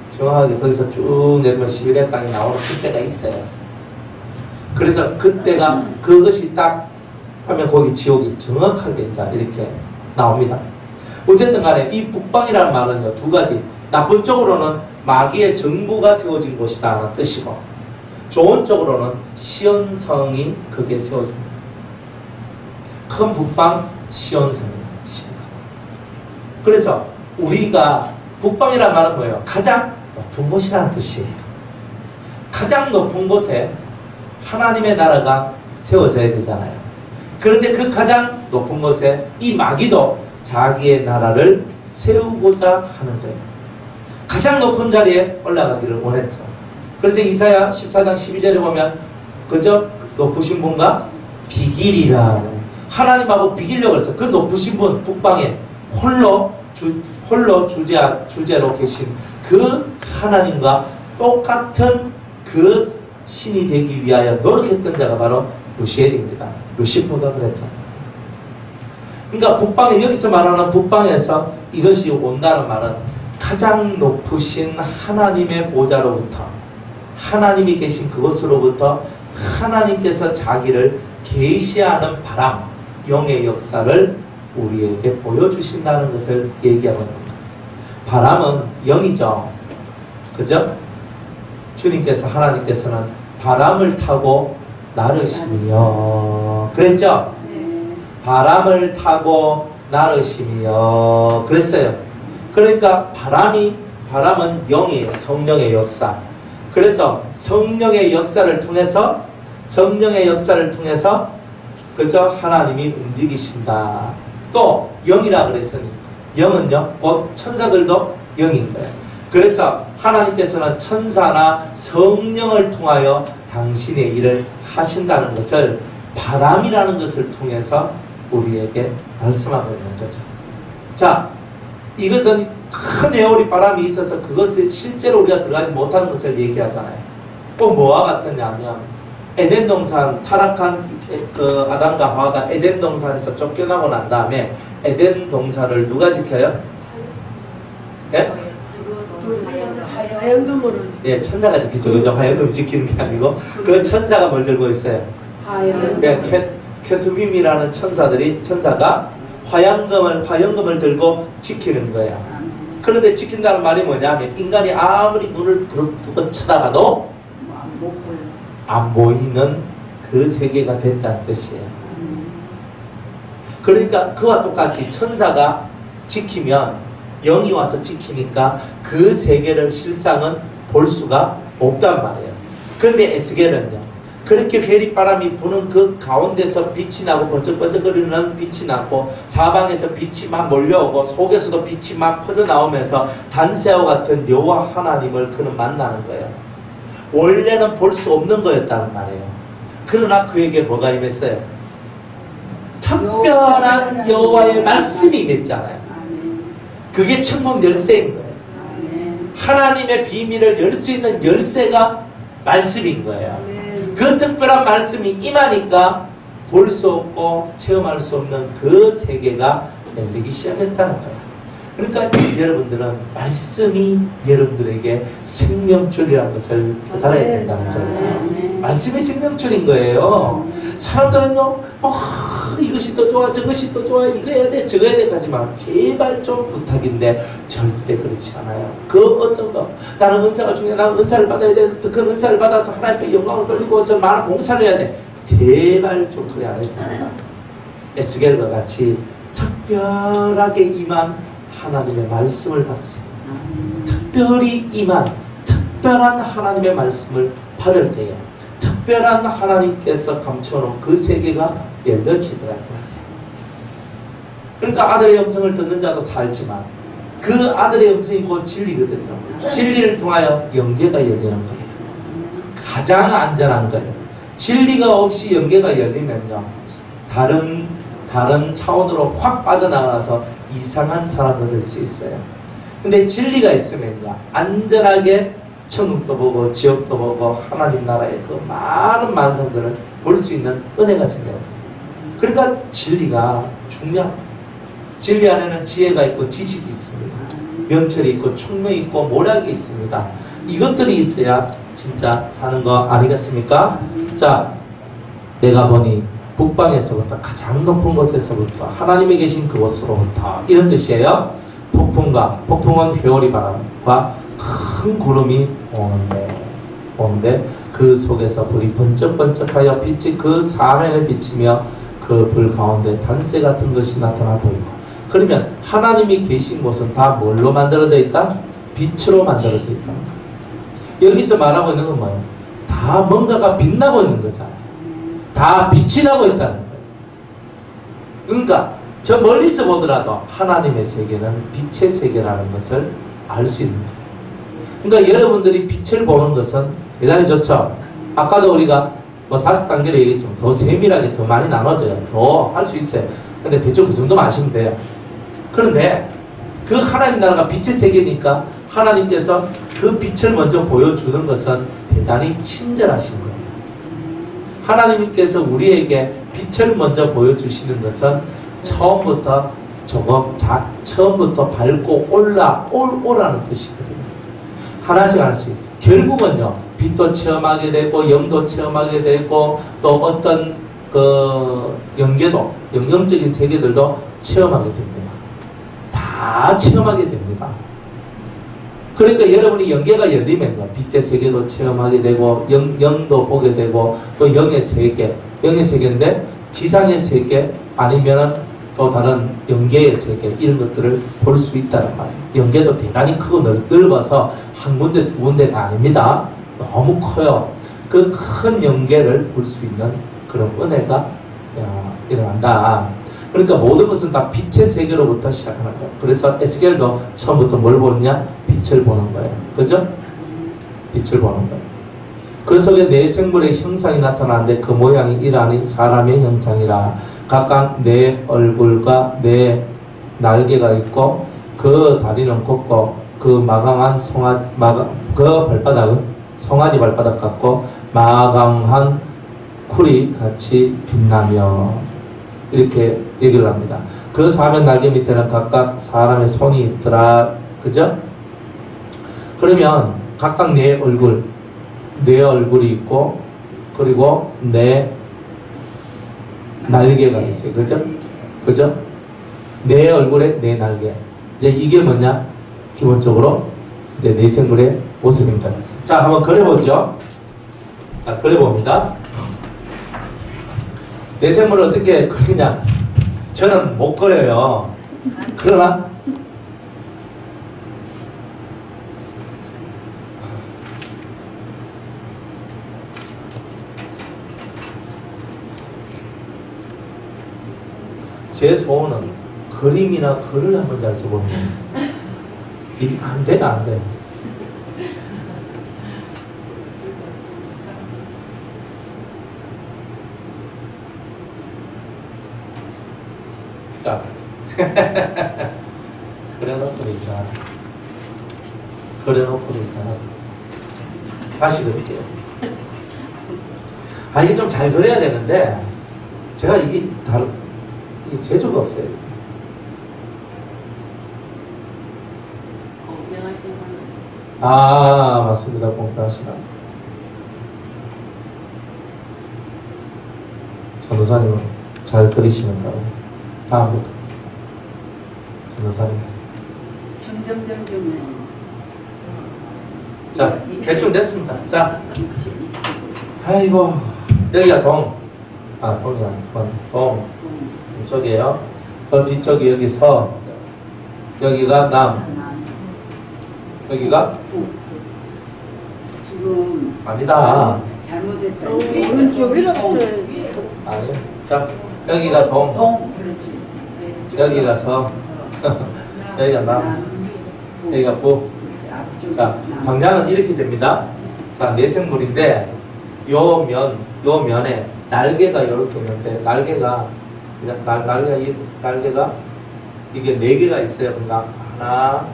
정확하게 거기서 쭉 내리면 시베리아 땅이 나오는 그때가 있어요. 그래서 그때가 그것이 딱 하면 거기 지옥이 정확하게 이제 이렇게 나옵니다. 어쨌든 간에 이 북방이라는 말은요, 두 가지. 나쁜 쪽으로는 마귀의 정부가 세워진 곳이다 하는 뜻이고, 좋은 쪽으로는 시온성이 거기에 세워집니다. 큰 북방 시온성입니다. 시온성. 그래서 우리가 북방이라는 말은 뭐예요? 가장 높은 곳이라는 뜻이에요. 가장 높은 곳에 하나님의 나라가 세워져야 되잖아요. 그런데 그 가장 높은 곳에 이 마귀도 자기의 나라를 세우고자 하는 거예요. 가장 높은 자리에 올라가기를 원했죠. 그래서 이사야 14장 12절에 보면 그저 높으신 분과 비기리라. 하나님하고 비기려고 해서 그 높으신 분 북방에 홀로 주제로 계신 그 하나님과 똑같은 그 신이 되기 위하여 노력했던 자가 바로 루시엘입니다. 루시퍼가 그랬다. 그러니까 북방에, 여기서 말하는 북방에서 이것이 온다는 말은 가장 높으신 하나님의 보좌로부터, 하나님이 계신 그곳으로부터 하나님께서 자기를 계시하는 바람, 영의 역사를 우리에게 보여주신다는 것을 얘기하는 겁니다. 바람은 영이죠. 그죠? 주님께서, 하나님께서는 바람을 타고 나르시며 그랬죠? 바람을 타고 나르시며 그랬어요. 그러니까 바람은 영이에요. 성령의 역사. 그래서 성령의 역사를 통해서 그저 하나님이 움직이신다. 또 영이라 그랬으니 영은요 곧 천사들도 영인 거예요. 그래서 하나님께서는 천사나 성령을 통하여 당신의 일을 하신다는 것을 바람이라는 것을 통해서 우리에게 말씀하고 있는 거죠. 자, 이것은 큰 에어리 바람이 있어서 그것을 실제로 우리가 들어가지 못하는 것을 얘기하잖아요. 꼭 뭐와 같으냐면 에덴 동산, 타락한 그 아담과 하와가 에덴 동산에서 쫓겨나고 난 다음에 에덴 동산을 누가 지켜요? 예? 하얀 두물은 예, 천사가 지키죠. 그죠? 하얀 둠이 지키는 게 아니고 그 천사가 뭘 들고 있어요? 네, 케투빔이라는 천사가 화영금을 들고 지키는 거야. 그런데 지킨다는 말이 뭐냐면 인간이 아무리 눈을 부릅뜨고 쳐다봐도 안 보이는 그 세계가 됐다는 뜻이에요. 그러니까 그와 똑같이 천사가 지키면 영이 와서 지키니까 그 세계를 실상은 볼 수가 없단 말이에요. 그런데 에스겔은요, 그렇게 회리바람이 부는 그 가운데서 빛이 나고 번쩍번쩍거리는 빛이 나고 사방에서 빛이 막 몰려오고 속에서도 빛이 막 퍼져나오면서 단새와 같은 여호와 하나님을 그는 만나는 거예요. 원래는 볼 수 없는 거였다는 말이에요. 그러나 그에게 뭐가 임했어요? 특별한 여호와의 말씀이 임했잖아요. 그게 천국 열쇠인 거예요. 하나님의 비밀을 열 수 있는 열쇠가 말씀인 거예요. 그 특별한 말씀이 임하니까 볼 수 없고 체험할 수 없는 그 세계가 열리기 시작했다는 거예요. 그러니까 여러분들은 말씀이 여러분들에게 생명줄이라는 것을 깨달아야 된다는 거예요. 말씀이 생명줄인 거예요. 사람들은요, 이것이 더 좋아, 저것이 더 좋아, 이거 해야 돼, 저거 해야 돼 하지만 제발 좀 부탁인데 절대 그렇지 않아요. 그 어떤 거, 나는 은사가 중요해, 나는 은사를 받아야 돼, 그 은사를 받아서 하나님께 영광을 돌리고 저 많은 봉사를 해야 돼. 제발 좀 그래 안 해도 됩니다. 에스겔과 같이 특별하게 임한 하나님의 말씀을 받으세요. 특별히 임한 특별한 하나님의 말씀을 받을 때에 특별한 하나님께서 감춰놓은 그 세계가 열려지더라고요. 그러니까 아들의 음성을 듣는 자도 살지만 그 아들의 음성이 곧 진리거든요. 진리를 통하여 영계가 열리는 거예요. 가장 안전한 거예요. 진리가 없이 영계가 열리면요, 다른 차원으로 확 빠져나가서 이상한 사람도 될 수 있어요. 근데 진리가 있으면요, 안전하게 천국도 보고 지옥도 보고 하나님 나라의 그 많은 만성들을 볼 수 있는 은혜가 생겨요. 그러니까 진리가 중요합니다. 진리 안에는 지혜가 있고 지식이 있습니다. 명철이 있고 총명이 있고 모략이 있습니다. 이것들이 있어야 진짜 사는 거 아니겠습니까? 자, 내가 보니 북방에서부터 가장 높은 곳에서부터 하나님이 계신 그곳으로부터 이런 뜻이에요. 폭풍은 회오리 바람과 큰 구름이 오는데 그 속에서 불이 번쩍번쩍하여 빛이 그 사면에 비치며 그 불 가운데 단새 같은 것이 나타나 보이고. 그러면 하나님이 계신 곳은 다 뭘로 만들어져 있다? 빛으로 만들어져 있다는 거예요. 여기서 말하고 있는 건 뭐예요? 다 뭔가가 빛나고 있는 거잖아요. 다 빛이 나고 있다는 거예요. 그러니까 저 멀리서 보더라도 하나님의 세계는 빛의 세계라는 것을 알 수 있는 거예요. 그러니까 여러분들이 빛을 보는 것은 대단히 좋죠. 아까도 우리가 5단계로 얘기했지만 더 세밀하게 더 많이 나눠져요. 더 할 수 있어요. 근데 대충 그 정도만 아시면 돼요. 그런데 그 하나님 나라가 빛의 세계니까 하나님께서 그 빛을 먼저 보여주는 것은 대단히 친절하신 거예요. 하나님께서 우리에게 빛을 먼저 보여주시는 것은 처음부터 처음부터 밟고 오라는 뜻이거든요. 하나씩 결국은요, 빛도 체험하게 되고 영도 체험하게 되고 또 어떤 그 영적인 세계들도 체험하게 됩니다. 다 체험하게 됩니다. 그러니까 여러분이 영계가 열리면요, 빛의 세계도 체험하게 되고 영도 보게 되고 또 영의 세계인데 지상의 세계 아니면은 또 다른 영계의 세계 이런 것들을 볼 수 있다는 말이에요. 영계도 대단히 크고 넓어서 한 군데 두 군데가 아닙니다. 너무 커요. 그 큰 영계를 볼 수 있는 그런 은혜가 일어난다. 그러니까 모든 것은 다 빛의 세계로부터 시작하는 거예요. 그래서 에스겔도 처음부터 뭘 보느냐? 빛을 보는 거예요. 그죠? 빛을 보는 거예요. 그 속에 네 생물의 형상이 나타나는데 그 모양이 이러하니 사람의 형상이라. 각각 네 얼굴과 네 날개가 있고 그 다리는 곱고 그 마감한 그 발바닥은 송아지 발바닥 같고 마감한 쿨이 같이 빛나며 이렇게 얘기를 합니다. 그 사면 날개 밑에는 각각 사람의 손이 있더라. 그죠? 그러면 각각 네 얼굴이 있고 그리고 네 날개가 있어요. 그죠? 그죠? 내 얼굴에 내 날개. 이제 이게 뭐냐? 기본적으로 이제 내생물의 모습입니다. 자, 한번 그려보죠. 자, 그려봅니다. 내생물을 어떻게 그리냐? 저는 못 그려요. 그러나 제 소원은 그림이나 글을 한번 잘 써보는 거예요. 이게 안 돼, 안 돼. 자, 그려놓고 이상하다. 그려놓고 이상하다. 다시 그릴게요. 아, 이게 좀 잘 그려야 되는데, 제가 이게 이 재주가 없어요. 아, 맞습니다. 공부하시나. 전도사님은 잘 그리시는가. 다음부터 전도사님. 점점점점해. 자, 대충 됐습니다. 자, 아이고, 여기가 동. 아, 동이 아니고 동. 이쪽이에요. 그 뒤쪽이 여기 서. 여기가 남. 여기가 지금 아니다. 잘못했다. 오른쪽 이렇게. 아니. 자, 여기가 동. 동 그렇지. 여기가 서. 여기가 남. 여기가 부. 자, 방향은 이렇게 됩니다. 자, 내생물인데 요 면에 날개가 이렇게 있는데 날개가 날개가 이게 4개가 있어요. 그러니까 하나,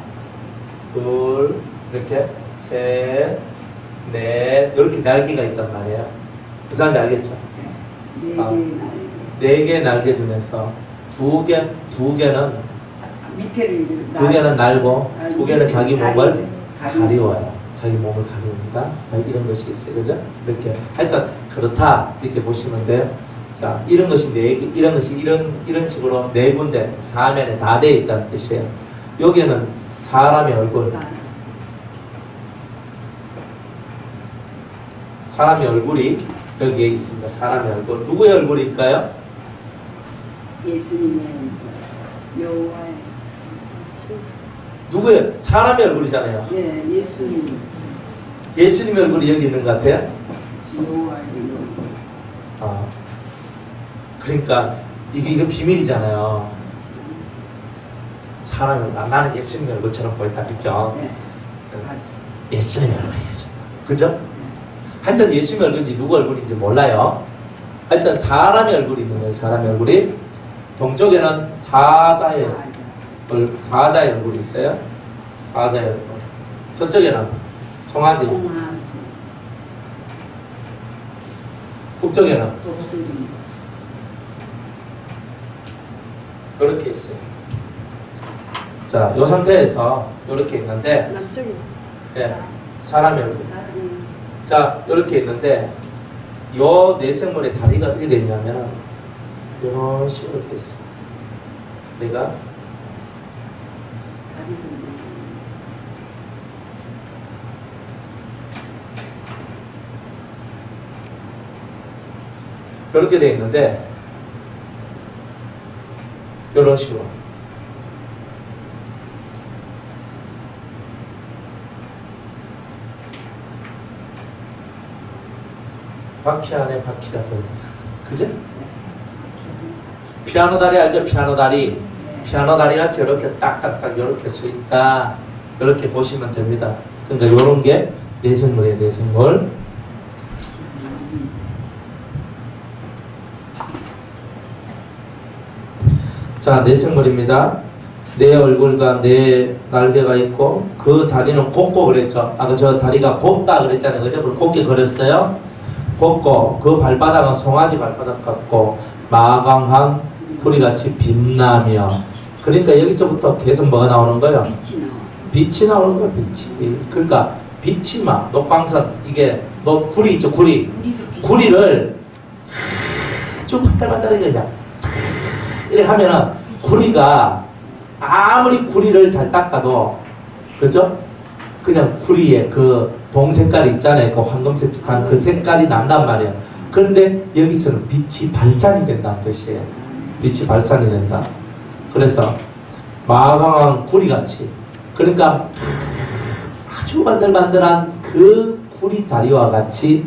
둘, 이렇게 셋, 넷 이렇게 날개가 있단 말이에요. 무슨 말인지 알겠죠? 네 개 날개 중에서 두 개는 날고 두 개는 자기 몸을 가리워요. 자기 몸을 가리웁니다. 이런 것이 있어요. 그죠? 이렇게. 하여튼, 그렇다. 이렇게 보시면 돼요. 자, 이런 것이 이런 식으로 4군데, 사면에 다 되어 있다는 뜻이에요. 여기에는 사람의 얼굴. 사람의 얼굴이 여기에 있습니다. 사람의 얼굴. 누구의 얼굴일까요? 예수님의 여호와의. 누구의? 사람의 얼굴이잖아요. 예, 예수님. 예수님의 얼굴이 여기 있는 것 같아요? 여호와의. 아, 그러니까 이거 비밀이잖아요. 사람을 나는 예수님의 얼굴처럼 보였다, 그죠? 네. 예수님의 얼굴이 예수님. 그죠? 하여튼 예수님의 얼굴인지 누구 얼굴인지 몰라요. 하여튼 사람의 얼굴이 있는 거예요. 사람의 얼굴이. 동쪽에는 사자의 얼굴이 있어요. 사자의 얼굴. 서쪽에는 송아지. 북쪽에는 독수리. 이렇게 있어요. 자, 이 상태에서 이렇게 있는데, 남쪽이. 예, 사람의 얼굴. 자, 이렇게 있는데, 요 내생물의 다리가 어떻게 되냐면, 이런 식으로 되어 있어요. 내가 이렇게 되어 있는데, 이런 식으로. 바퀴 안에 바퀴가 들어있다. 그죠? 피아노 다리 알죠? 피아노 다리. 피아노 다리 같이 이렇게 딱딱딱 이렇게 서 있다. 이렇게 보시면 됩니다. 그러니까 이런 게 내생물이에요, 내생물. 자, 내생물입니다. 내 얼굴과 내 날개가 있고 그 다리는 곱고 그랬죠. 아까 저 다리가 곱다 그랬잖아요. 그죠? 그걸 곱게 그렸어요. 곱고 그 발바닥은 송아지 발바닥 같고 마강한 구리같이 빛나며. 그러니까 여기서부터 계속 뭐가 나오는 거예요? 빛이 나오는 거예요. 빛이. 그러니까 빛이 막 녹방선 이게 구리 있죠. 구리를 아주 반들반들하게 그냥 이렇게 하면은 구리가 아무리 구리를 잘 닦아도 그죠? 그냥 구리에 그 동색깔이 있잖아요. 그 황금색 비슷한 그 색깔이 난단 말이에요. 그런데 여기서는 빛이 발산이 된다는 뜻이에요. 빛이 발산이 된다. 그래서 마강한 구리같이, 그러니까 아주 반들반들한 그 구리 다리와 같이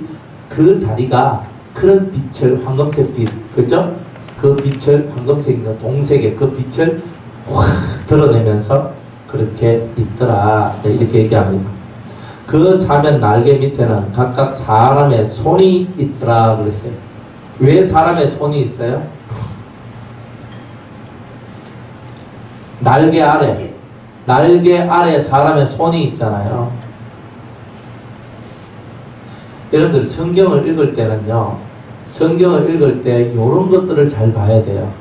그 다리가 그런 빛을, 황금색 빛, 그죠? 그 빛을, 황금색인가 동색의 그 빛을 확 드러내면서 그렇게 있더라. 이렇게 얘기합니다. 그 사면 날개 밑에는 각각 사람의 손이 있더라 그랬어요. 왜 사람의 손이 있어요? 날개 아래 사람의 손이 있잖아요. 여러분들 성경을 읽을 때는요, 성경을 읽을 때 이런 것들을 잘 봐야 돼요.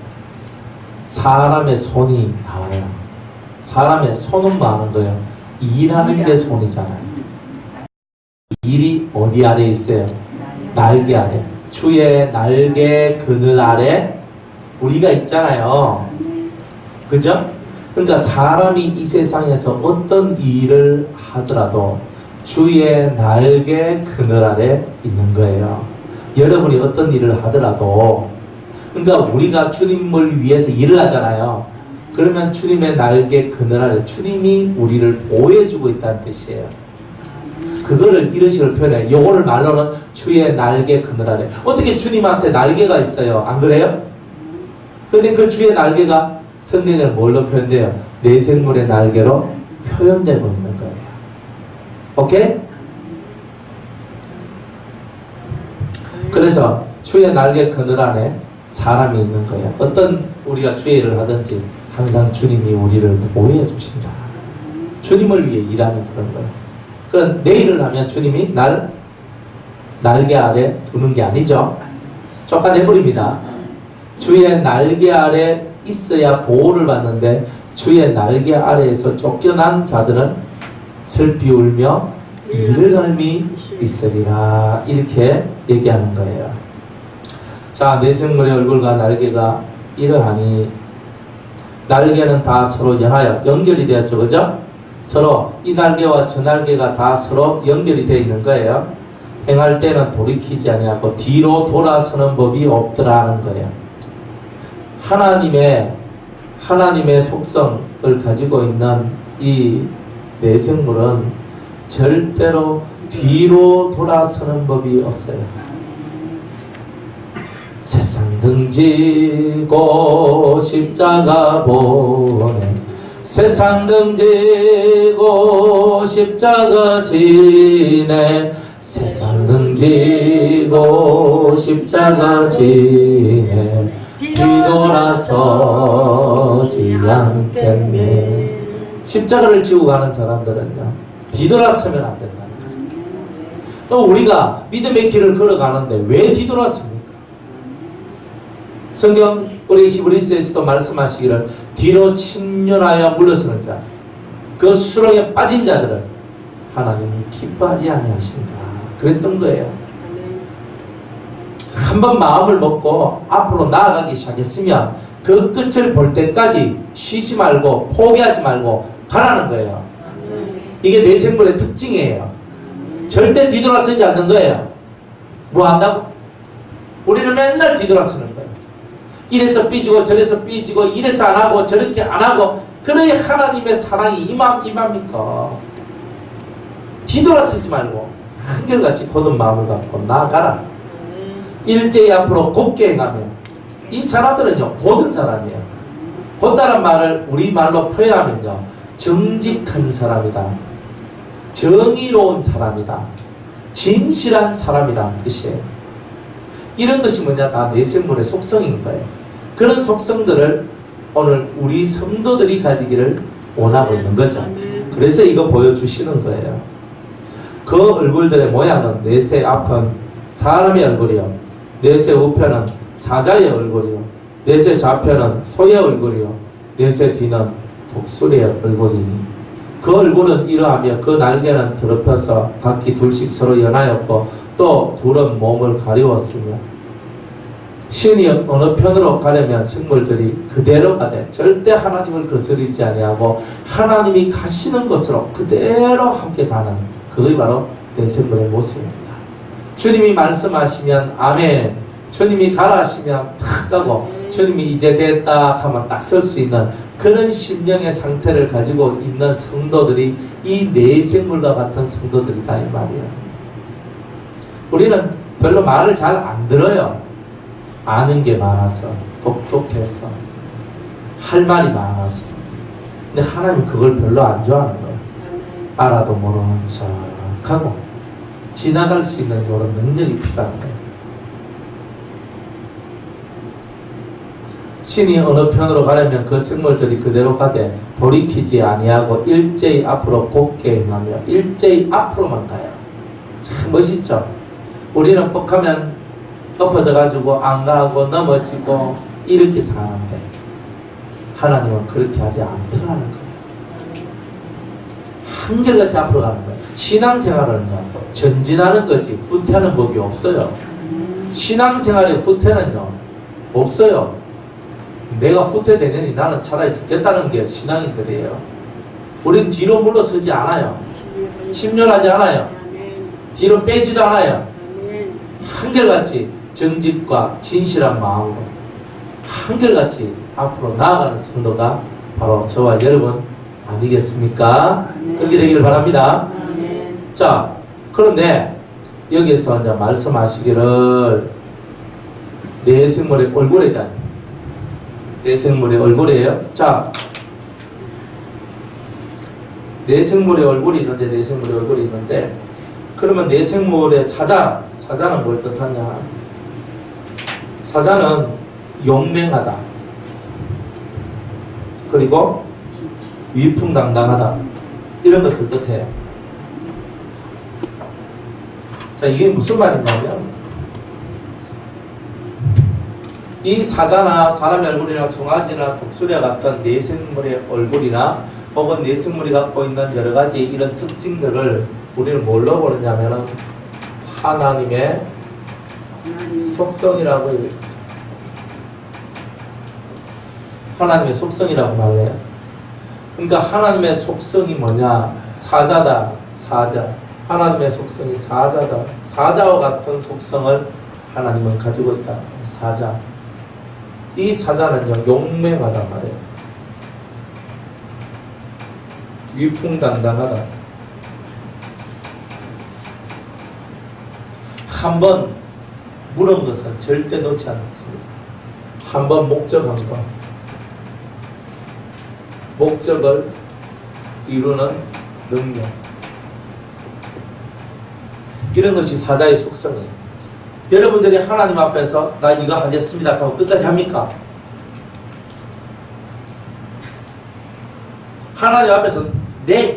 사람의 손이 나와요. 사람의 손은 많은 거예요. 일하는 게 손이잖아요. 일이 어디 아래 있어요? 날개 아래. 주의 날개 그늘 아래 우리가 있잖아요. 그죠? 그러니까 사람이 이 세상에서 어떤 일을 하더라도 주의 날개 그늘 아래 있는 거예요. 여러분이 어떤 일을 하더라도, 그러니까 우리가 주님을 위해서 일을 하잖아요. 그러면 주님의 날개 그늘 아래 주님이 우리를 보호해주고 있다는 뜻이에요. 그거를 이런 식으로 표현해요. 요거를 말로는 주의 날개 그늘 아래. 어떻게 주님한테 날개가 있어요? 안 그래요? 근데 그 주의 날개가 성경에 뭘로 표현돼요? 내 생물의 날개로 표현되고 있는 거예요. 오케이? 그래서 주의 날개 그늘 안에 사람이 있는 거예요. 어떤 우리가 주의 일을 하든지 항상 주님이 우리를 보호해 주신다. 주님을 위해 일하는 그런 거예요. 그럼 내 일을 하면 주님이 날 날개 아래 두는 게 아니죠. 쫓아내버립니다. 주의 날개 아래 있어야 보호를 받는데 주의 날개 아래에서 쫓겨난 자들은 슬피 울며 이를 헐미 있으리라. 이렇게 얘기하는 거예요. 자, 내 생물의 얼굴과 날개가 이러하니, 날개는 다 서로 연하여 연결이 되었죠. 그죠? 서로 이 날개와 저 날개가 다 서로 연결이 되어 있는 거예요. 행할 때는 돌이키지 아니하고 뒤로 돌아서는 법이 없더라 하는 거예요. 하나님의 속성을 가지고 있는 이 내생물은 절대로 뒤로 돌아서는 법이 없어요. 세상 등지고 십자가 보내, 세상 등지고 십자가 지내, 세상 등지고 십자가 지내, 뒤돌아서지 않겠네. 십자가를 지고 가는 사람들은요, 뒤돌아서면 안 된다는 거죠. 또 우리가 믿음의 길을 걸어가는데 왜 뒤돌았습니까? 성경 우리 히브리서에서도 말씀하시기를 뒤로 침륜하여 물러서는 자, 그 수렁에 빠진 자들을 하나님이 기뻐하지 아니하신다 그랬던 거예요. 한번 마음을 먹고 앞으로 나아가기 시작했으면 그 끝을 볼 때까지 쉬지 말고 포기하지 말고 가라는 거예요. 이게 내 생물의 특징이에요. 절대 뒤돌아서지 않는 거예요. 뭐 한다고? 우리는 맨날 뒤돌아서는 거예요. 이래서 삐지고 저래서 삐지고 이래서 안 하고 저렇게 안 하고. 그래야 하나님의 사랑이 임합니까? 뒤돌아서지 말고 한결같이 곧은 마음을 갖고 나아가라. 일제히 앞으로 곱게 행하며. 이 사람들은요 곧은 사람이에요. 곧다란 말을 우리말로 표현하면요 정직한 사람이다, 정의로운 사람이다, 진실한 사람이라는 뜻이에요. 이런 것이 뭐냐, 다 내생물의 속성인 거예요. 그런 속성들을 오늘 우리 성도들이 가지기를 원하고 있는 거죠. 그래서 이거 보여주시는 거예요. 그 얼굴들의 모양은 넷의 앞은 사람의 얼굴이요, 넷의 우편은 사자의 얼굴이요, 넷의 좌편은 소의 얼굴이요, 넷의 뒤는 독수리의 얼굴이니 그 얼굴은 이러하며 그 날개는 더럽혀서 각기 둘씩 서로 연하였고 또 둘은 몸을 가리웠으며 신이 어느 편으로 가려면 생물들이 그대로 가되 절대 하나님을 거스르지 아니하고 하나님이 가시는 곳으로 그대로 함께 가는 그것이 바로 내 생물의 모습입니다. 주님이 말씀하시면 아멘, 주님이 가라 하시면 탁 가고 주님이 이제 됐다 하면 딱 설 수 있는 그런 심령의 상태를 가지고 있는 성도들이 이 내생물과 같은 성도들이다 이 말이에요. 우리는 별로 말을 잘 안 들어요. 아는 게 많아서, 똑똑해서, 할 말이 많아서. 근데 하나님 그걸 별로 안 좋아하는 거예요. 알아도 모르는 척하고 지나갈 수 있는 그런 능력이 필요한 거예요. 신이 어느 편으로 가려면 그 생물들이 그대로 가되 돌이키지 아니하고 일제히 앞으로 곧게 행하며 일제히 앞으로만 가요. 참 멋있죠? 우리는 뻑하면 엎어져 가지고 안 가고 넘어지고 이렇게 사는데 하나님은 그렇게 하지 않더라는 거예요. 한결같이 앞으로 가는 거예요. 신앙생활은요 전진하는 거지 후퇴하는 법이 없어요. 신앙생활의 후퇴는요 없어요. 내가 후퇴되느니 나는 차라리 죽겠다는 게 신앙인들이에요. 우린 뒤로 물러서지 않아요. 침륜하지 않아요. 뒤로 빼지도 않아요. 한결같이 정직과 진실한 마음으로 한결같이 앞으로 나아가는 성도가 바로 저와 여러분 아니겠습니까? 그렇게 되기를 바랍니다. 자, 그런데 여기서 이제 말씀하시기를 내 생물의 얼굴에 대한 내 생물의 얼굴이에요. 자, 내 생물의 얼굴이 있는데 내 생물의 얼굴이 있는데 그러면 내 생물의 사자는 뭘 뜻하냐? 사자는 용맹하다. 그리고 위풍당당하다. 이런 것을 뜻해요. 자, 이게 무슨 말이냐면 이 사자나 사람의 얼굴이나 송아지나 독수리와 같은 내생물의 얼굴이나 혹은 내생물이 갖고 있는 여러 가지 이런 특징들을 우리는 뭘로 보느냐면 하나님의 속성이라고 얘기해요. 하나님의 속성이라고 말해요. 그러니까 하나님의 속성이 뭐냐? 사자다. 사자. 하나님의 속성이 사자다. 사자와 같은 속성을 하나님은 가지고 있다. 사자. 이 사자는요 용맹하단 말이에요. 위풍당당하다. 한번 물은 것은 절대 놓지 않습니다. 한번 목적한 것, 목적을 이루는 능력, 이런 것이 사자의 속성이에요. 여러분들이 하나님 앞에서 나 이거 하겠습니다 하고 끝까지 합니까? 하나님 앞에서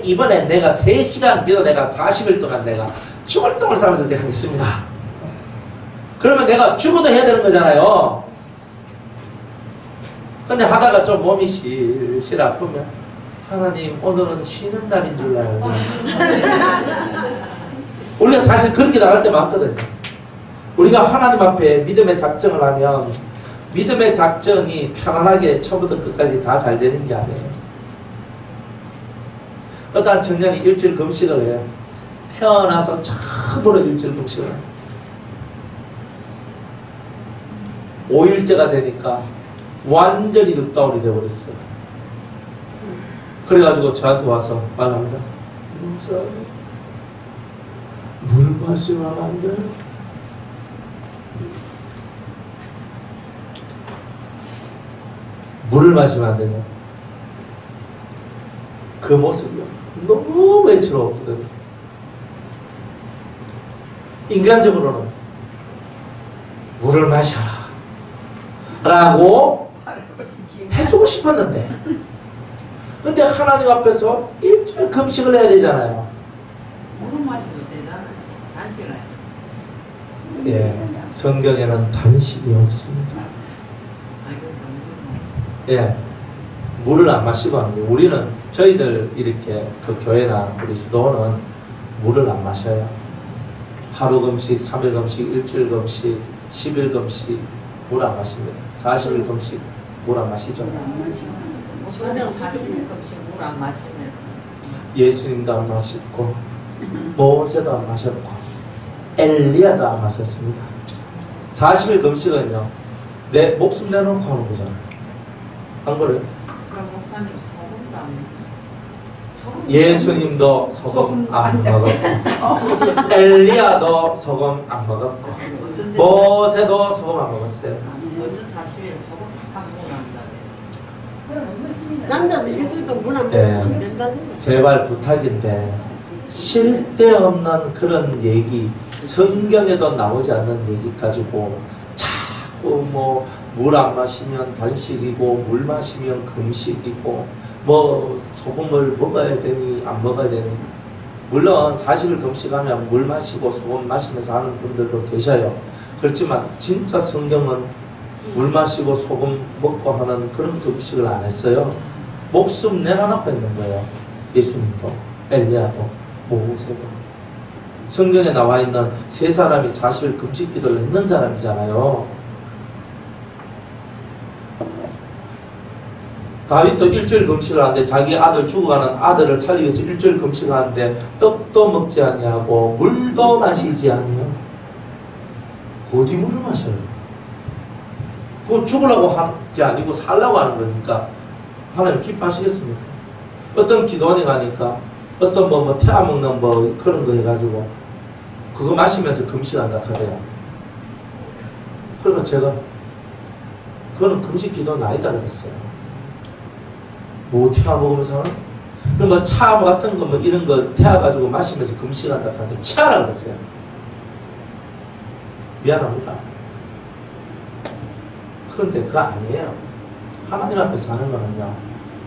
이번에 내가 3시간 기도 내가 40일 동안 내가 죽을 똥을 싸면서 제가 하겠습니다. 그러면 내가 죽어도 해야 되는 거잖아요. 근데 하다가 좀 몸이 실실 아프면 하나님 오늘은 쉬는 날인 줄 알고 우리가 사실 그렇게 나갈 때 많거든요. 우리가 하나님 앞에 믿음의 작정을 하면 믿음의 작정이 편안하게 처음부터 끝까지 다 잘 되는 게 아니에요. 어떤 청년이 일주일 금식을 해요. 태어나서 처음으로 일주일 금식을 해요. 5일째가 되니까 완전히 늑다운이 되어버렸어요. 그래가지고 저한테 와서 말합니다. 목사님, 물 마시면 안 돼요? 물을 마시면 안 되냐? 그 모습이요. 너무 외로웠거든요. 인간적으로는 물을 마셔라 라고 해주고 싶었는데 근데 하나님 앞에서 일주일 금식을 해야 되잖아요. 물을 마셔도 되잖아요. 단식을 하죠. 예, 성경에는 단식이 없습니다. 예, 물을 안 마시고 하는 거예요. 우리는 저희들 이렇게 그 교회나 우리 수도원은 물을 안 마셔요. 하루 금식, 3일 금식, 일주일 금식, 10일 금식 물 안 마십니다. 40일 금식 물 안 마시죠? 목사님 40일 금식 물 안 마시면 예수님도 안 마셨고 모세도 안 마셨고 엘리야도 안 마셨습니다. 40일 금식은요 내 목숨 내놓고 하는 거잖아요. 안 그래요? 그럼 목사님 소금도 안 먹고 예수님도 소금 안 먹었고 엘리야도 소금 안 먹었고 모세도 소금 안 먹었어요. 먼저 40일 소금 팍 먹는다네. 남자도 일주일도 문안 네. 먹으면 안 된다는 거. 제발 부탁인데 쓸데없는 그런 얘기 성경에도 나오지 않는 얘기 가지고 자꾸 뭐 물 안 마시면 단식이고 물 마시면 금식이고 뭐 소금을 먹어야 되니 안 먹어야 되니 물론 40일 금식하면 물 마시고 소금 마시면서 하는 분들도 계셔요. 그렇지만 진짜 성경은 물 마시고 소금 먹고 하는 그런 금식을 안 했어요. 목숨 내놔놓고 있는 거예요. 예수님도 엘리야도 모세도 성경에 나와 있는 세 사람이 40일 금식 기도를 했는 사람이잖아요. 다윗도 일주일 금식을 하는데 자기 아들 죽어가는 아들을 살리기 위해서 일주일 금식을 하는데 떡도 먹지 아니하고 물도 마시지 아니요. 어디 물을 마셔요? 그거 죽으려고 하는 게 아니고 살라고 하는 거니까 하나님 기뻐하시겠습니까? 어떤 기도원에 가니까 어떤 뭐 태아 먹는 뭐 그런 거 해가지고 그거 마시면서 금식한다 그래요. 그러니까 제가 그거는 금식 기도는 아니다 그랬어요. 뭐 태아 먹으면서 하는? 그럼 뭐 차 같은 거 뭐 이런 거 태아 가지고 마시면서 금식한다 하는데 치아라 그랬어요. 미안합니다. 그런데 그거 아니에요. 하나님 앞에서 하는 거는요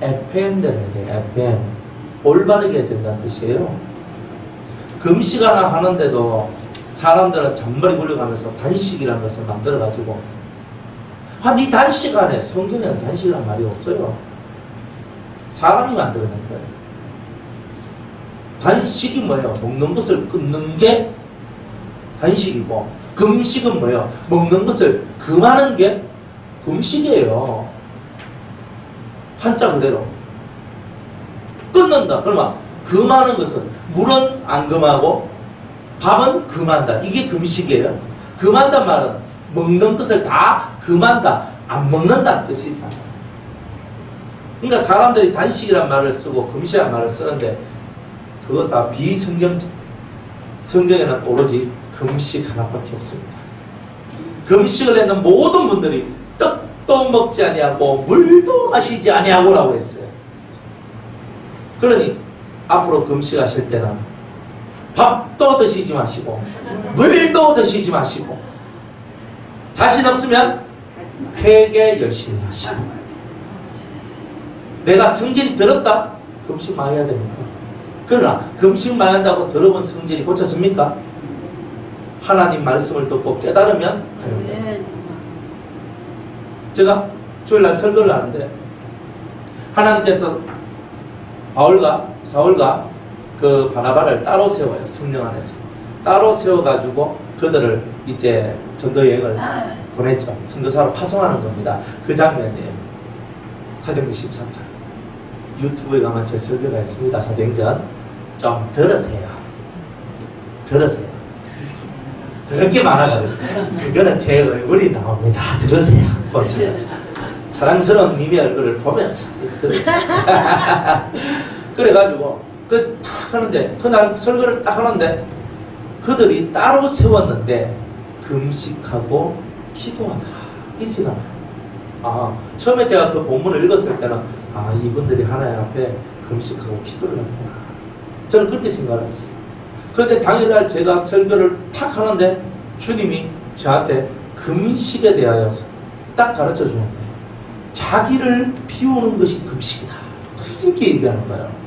FM대로 해야 돼요. FM 올바르게 해야 된다는 뜻이에요. 금식 하나 하는데도 사람들은 잔머리 굴려가면서 단식이라는 것을 만들어가지고 니 단식 안 해. 성경에는 단식이란 말이 없어요. 사람이 만들어낸 거예요. 단식이 뭐예요? 먹는 것을 끊는 게 단식이고 금식은 뭐예요? 먹는 것을 금하는 게 금식이에요. 한자 그대로 끊는다. 그러면 금하는 것은 물은 안 금하고 밥은 금한다. 이게 금식이에요. 금한단 말은 먹는 것을 다 금한다. 안 먹는다는 뜻이잖아요. 그러니까 사람들이 단식이란 말을 쓰고 금식이란 말을 쓰는데 그거 다 비성경적. 성경에는 오로지 금식 하나밖에 없습니다. 금식을 했는 모든 분들이 떡도 먹지 아니하고 물도 마시지 아니하고라고 했어요. 그러니 앞으로 금식하실 때는 밥도 드시지 마시고 물도 드시지 마시고 자신 없으면 회개 열심히 하시고 내가 성질이 들었다? 금식 많이 해야 됩니다. 그러나 금식 많이 한다고 들어본 성질이 고쳐집니까? 하나님 말씀을 듣고 깨달으면 됩니다. 네. 제가 주일날 설교를 하는데 하나님께서 사울과 그 바나바를 따로 세워요. 성령 안에서 따로 세워가지고 그들을 이제 전도 여행을 보내죠. 선교사로 파송하는 겁니다. 그 장면이에요. 사도행전 13장 유튜브에 가면 제 설교가 있습니다. 사도행전 좀 들으세요. 들을 게 많아가지고 그거는 제 얼굴이 나옵니다. 들으세요. 보시면서 사랑스러운 님의 얼굴을 보면서 들으세요. 그래가지고 딱 하는데 그날 설교를 딱 하는데 그들이 따로 세웠는데 금식하고 기도하더라 이렇게 나와요. 처음에 제가 그 본문을 읽었을 때는 이분들이 하나님 앞에 금식하고 기도를 했구나. 저는 그렇게 생각을 했어요. 그런데 당일날 제가 설교를 탁 하는데 주님이 저한테 금식에 대하여서 딱 가르쳐 주는데 자기를 비우는 것이 금식이다. 이렇게 얘기하는 거예요.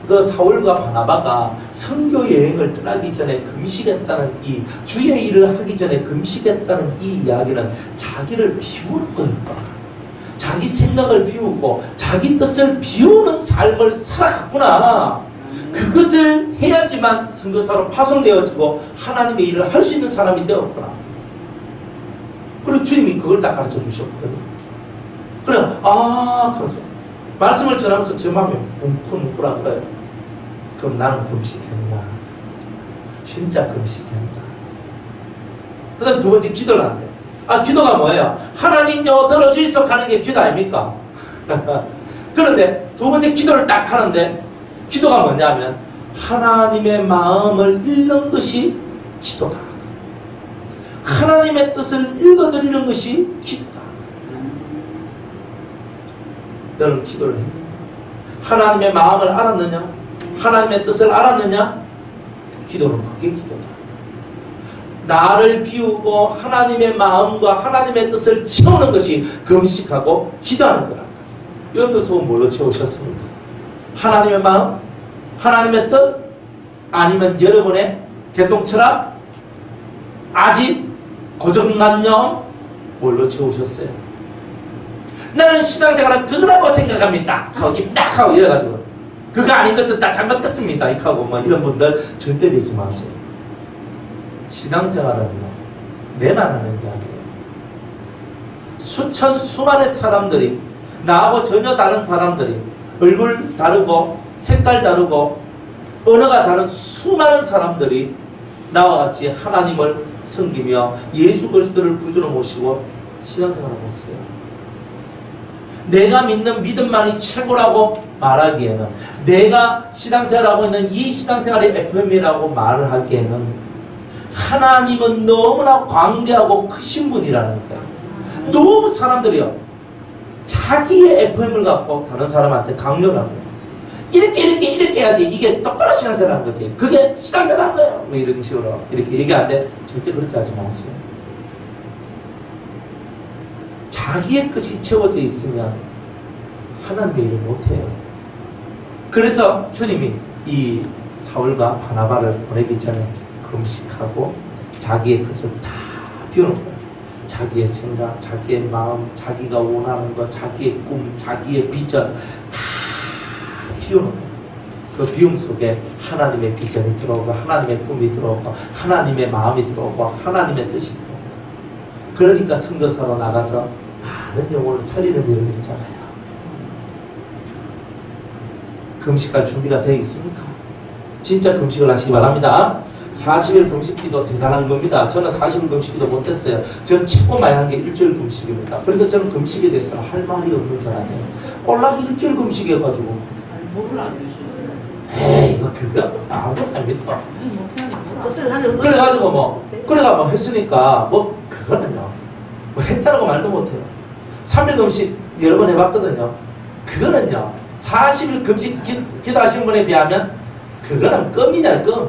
그 사울과 바나바가 선교 여행을 떠나기 전에 금식했다는 이 주의 일을 하기 전에 금식했다는 이 이야기는 자기를 비우는 거예요. 자기 생각을 비우고 자기 뜻을 비우는 삶을 살아갔구나. 그것을 해야지만 선교사로 파송되어지고 하나님의 일을 할 수 있는 사람이 되었구나. 그리고 주님이 그걸 다 가르쳐 주셨거든요. 그래, 그래서 말씀을 전하면서 제 마음에 뭉클뭉클한 거예요. 그럼 나는 금식했나? 진짜 금식했나? 그 다음 두 번째 기도를 한대. 기도가 뭐예요? 하나님요 들어주이소 하는 게 기도 아닙니까? 그런데 두 번째 기도를 딱 하는데 기도가 뭐냐면 하나님의 마음을 읽는 것이 기도다. 하나님의 뜻을 읽어드리는 것이 기도다. 너는 기도를 했느냐? 하나님의 마음을 알았느냐? 하나님의 뜻을 알았느냐? 기도는 그게 기도다. 나를 비우고 하나님의 마음과 하나님의 뜻을 채우는 것이 금식하고 기도하는 거라. 여러분들 속은 뭘로 채우셨습니까? 하나님의 마음? 하나님의 뜻? 아니면 여러분의 개똥철학? 아직 고정관념? 뭘로 채우셨어요? 나는 신앙생활은 그거라고 생각합니다. 거기 딱 하고 이래가지고 그거 아닌 것은 다 잘못됐습니다. 이렇게 하고 뭐 이런 분들 절대 되지 마세요. 신앙생활은요 내만 하는 게 아니에요. 수많은 사람들이 나하고 전혀 다른 사람들이 얼굴 다르고 색깔 다르고 언어가 다른 수많은 사람들이 나와 같이 하나님을 섬기며 예수 그리스도를 구주로 모시고 신앙생활을 했어요. 내가 믿는 믿음만이 최고라고 말하기에는, 내가 신앙생활하고 있는 이 신앙생활이 FM이라고 말을 하기에는 하나님은 너무나 광대하고 크신 분이라는 거예요. 너무 사람들이요 자기의 FM을 갖고 다른 사람한테 강요를 하는 거예요. 이렇게 해야지 이게 똑바로 신앙생활 하는 거지. 그게 신앙생활 하는 거예요. 뭐 이런 식으로 이렇게 얘기하는데 절대 그렇게 하지 마세요. 자기의 것이 채워져 있으면 하나님의 일을 못해요. 그래서 주님이 이 사울과 바나바를 보내기 전에 금식하고 자기의 것을 다 비우는 거예요. 자기의 생각, 자기의 마음, 자기가 원하는 것, 자기의 꿈, 자기의 비전 다 비우는 거예요. 그 비움 속에 하나님의 비전이 들어오고 하나님의 꿈이 들어오고 하나님의 마음이 들어오고 하나님의 뜻이 들어오고, 그러니까 선교사로 나가서 많은 영혼을 살리는 일을 했잖아요. 금식할 준비가 되어 있습니까? 진짜 금식을 하시기 바랍니다. 40일 금식기도 대단한 겁니다. 저는 40일 금식기도 못했어요. 저는 최고 많이 한 게 일주일 금식입니다. 그러니까 저는 금식에 대해서는 할 말이 없는 사람이에요. 꼴랑 일주일 금식해가지고 물을 안 드셨어요? 에이 이거 그거 아무것도 아닙니까? 목사님 그래가지고 뭐 했으니까 뭐 그거는요 뭐 했다라고 말도 못해요. 3일 금식 여러 번 해봤거든요. 그거는요 40일 금식 기도하신 분에 비하면 그거는 껌이잖아요. 껌.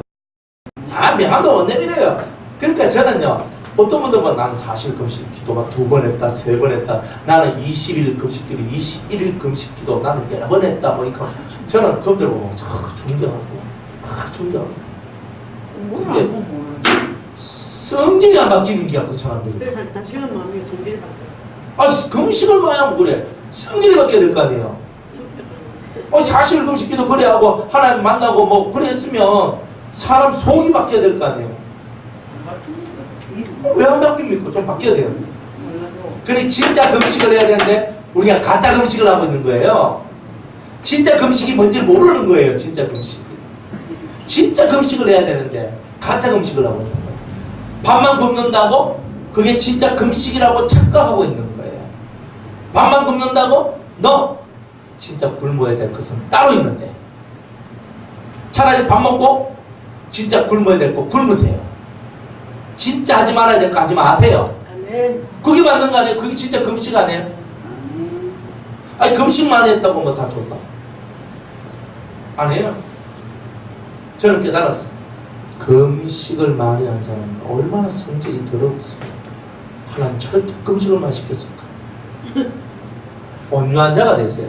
명함도 못 내밀어요. 그러니까 저는요 어떤 분들 보면 나는 40일 금식 기도 막 2번 했다 3번 했다, 나는 20일 금식 기도 21일 금식 기도 나는 여러 번 했다 뭐 이거 저는 그분들 보면 존경하고 존경합니다. 근데 성질이 안 바뀌는 게 그 사람들이. 지금 마음이 성질이 바뀌어요. 금식을 많이 하면 그래 성질이 바뀌어야 될 거 아니에요. 40일 금식 기도 그래 하고 하나님 만나고 뭐 그래 했으면 사람 속이 바뀌어야 될 거 아니에요. 왜 안 바뀝니까? 좀 바뀌어야 돼요. 그래 진짜 금식을 해야 되는데 우리가 가짜 금식을 하고 있는 거예요. 진짜 금식이 뭔지 모르는 거예요. 진짜 금식이. 진짜 금식을 해야 되는데 가짜 금식을 하고 있는 거예요. 밥만 굶는다고 그게 진짜 금식이라고 착각하고 있는 거예요. 밥만 굶는다고? 너 진짜 굶어야 될 것은 따로 있는데 차라리 밥 먹고 진짜 굶어야 될 거 굶으세요. 진짜 하지 말아야 될 거 하지 마세요. 아멘. 그게 맞는 거 아니에요? 그게 진짜 금식 아니에요? 금식만 했다고 뭐 다 좋다? 아니에요. 저는 깨달았어요. 금식을 많이 한 사람은 얼마나 성질이 더러웠어요. 하나님 저렇게 금식을만 시켰을까? 온유한 자가 되세요.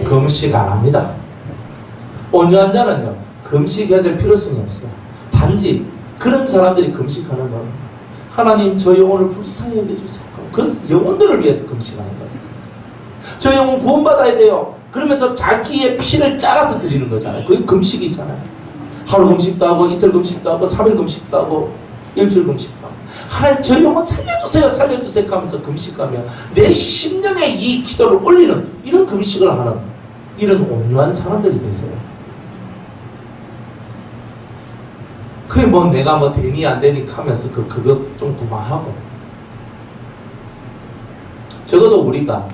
금식 안 합니다. 온유한 자는요 금식해야 될 필요성이 없어요. 단지 그런 사람들이 금식하는 건 하나님 저 영혼을 불쌍히 여겨주세요. 그 영혼들을 위해서 금식하는 거예요. 저 영혼 구원받아야 돼요. 그러면서 자기의 피를 짜라서 드리는 거잖아요. 그게 금식이잖아요. 하루 금식도 하고 이틀 금식도 하고 3일 금식도 하고 일주일 금식도 하고 하나님 저희 영혼 살려주세요 살려주세요 하면서 금식하며 내 심령에 이 기도를 올리는 이런 금식을 하는 이런 온유한 사람들이 되세요. 그게 뭐 내가 뭐 되니 안 되니 하면서 그거 좀 그만하고 적어도 우리가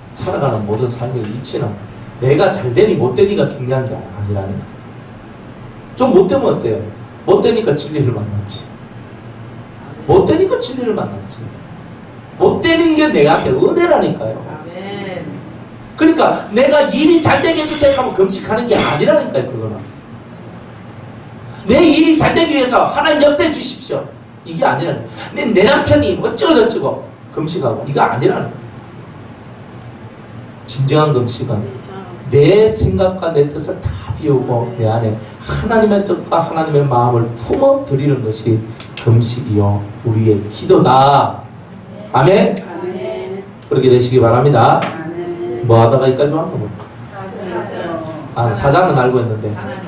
살아가는 모든 삶의 이치는 내가 잘 되니 못 되니가 중요한 게 아니라는 거예요. 좀 못 되면 어때요? 못 되니까 진리를 만났지. 못 되니까 진리를 만났지. 못 되는 게 내한테 은혜라니까요. 아멘. 그러니까 내가 일이 잘 되게 해주세요 하면 금식하는 게 아니라니까요. 그거는 내 일이 잘 되기 위해서 하나님 역사해 주십시오 이게 아니라는 거예요. 내 남편이 어쩌고저쩌고 금식하고 이거 아니라는 거예요. 진정한 금식은 내 생각과 내 뜻을 다 비우고 내 안에 하나님의 뜻과 하나님의 마음을 품어 드리는 것이 금식이요 우리의 기도다. 아멘. 아멘. 그렇게 되시기 바랍니다. 아멘. 뭐 하다가 여기까지 왔는 거예요? 아, 사자는 알고 있는데 하나님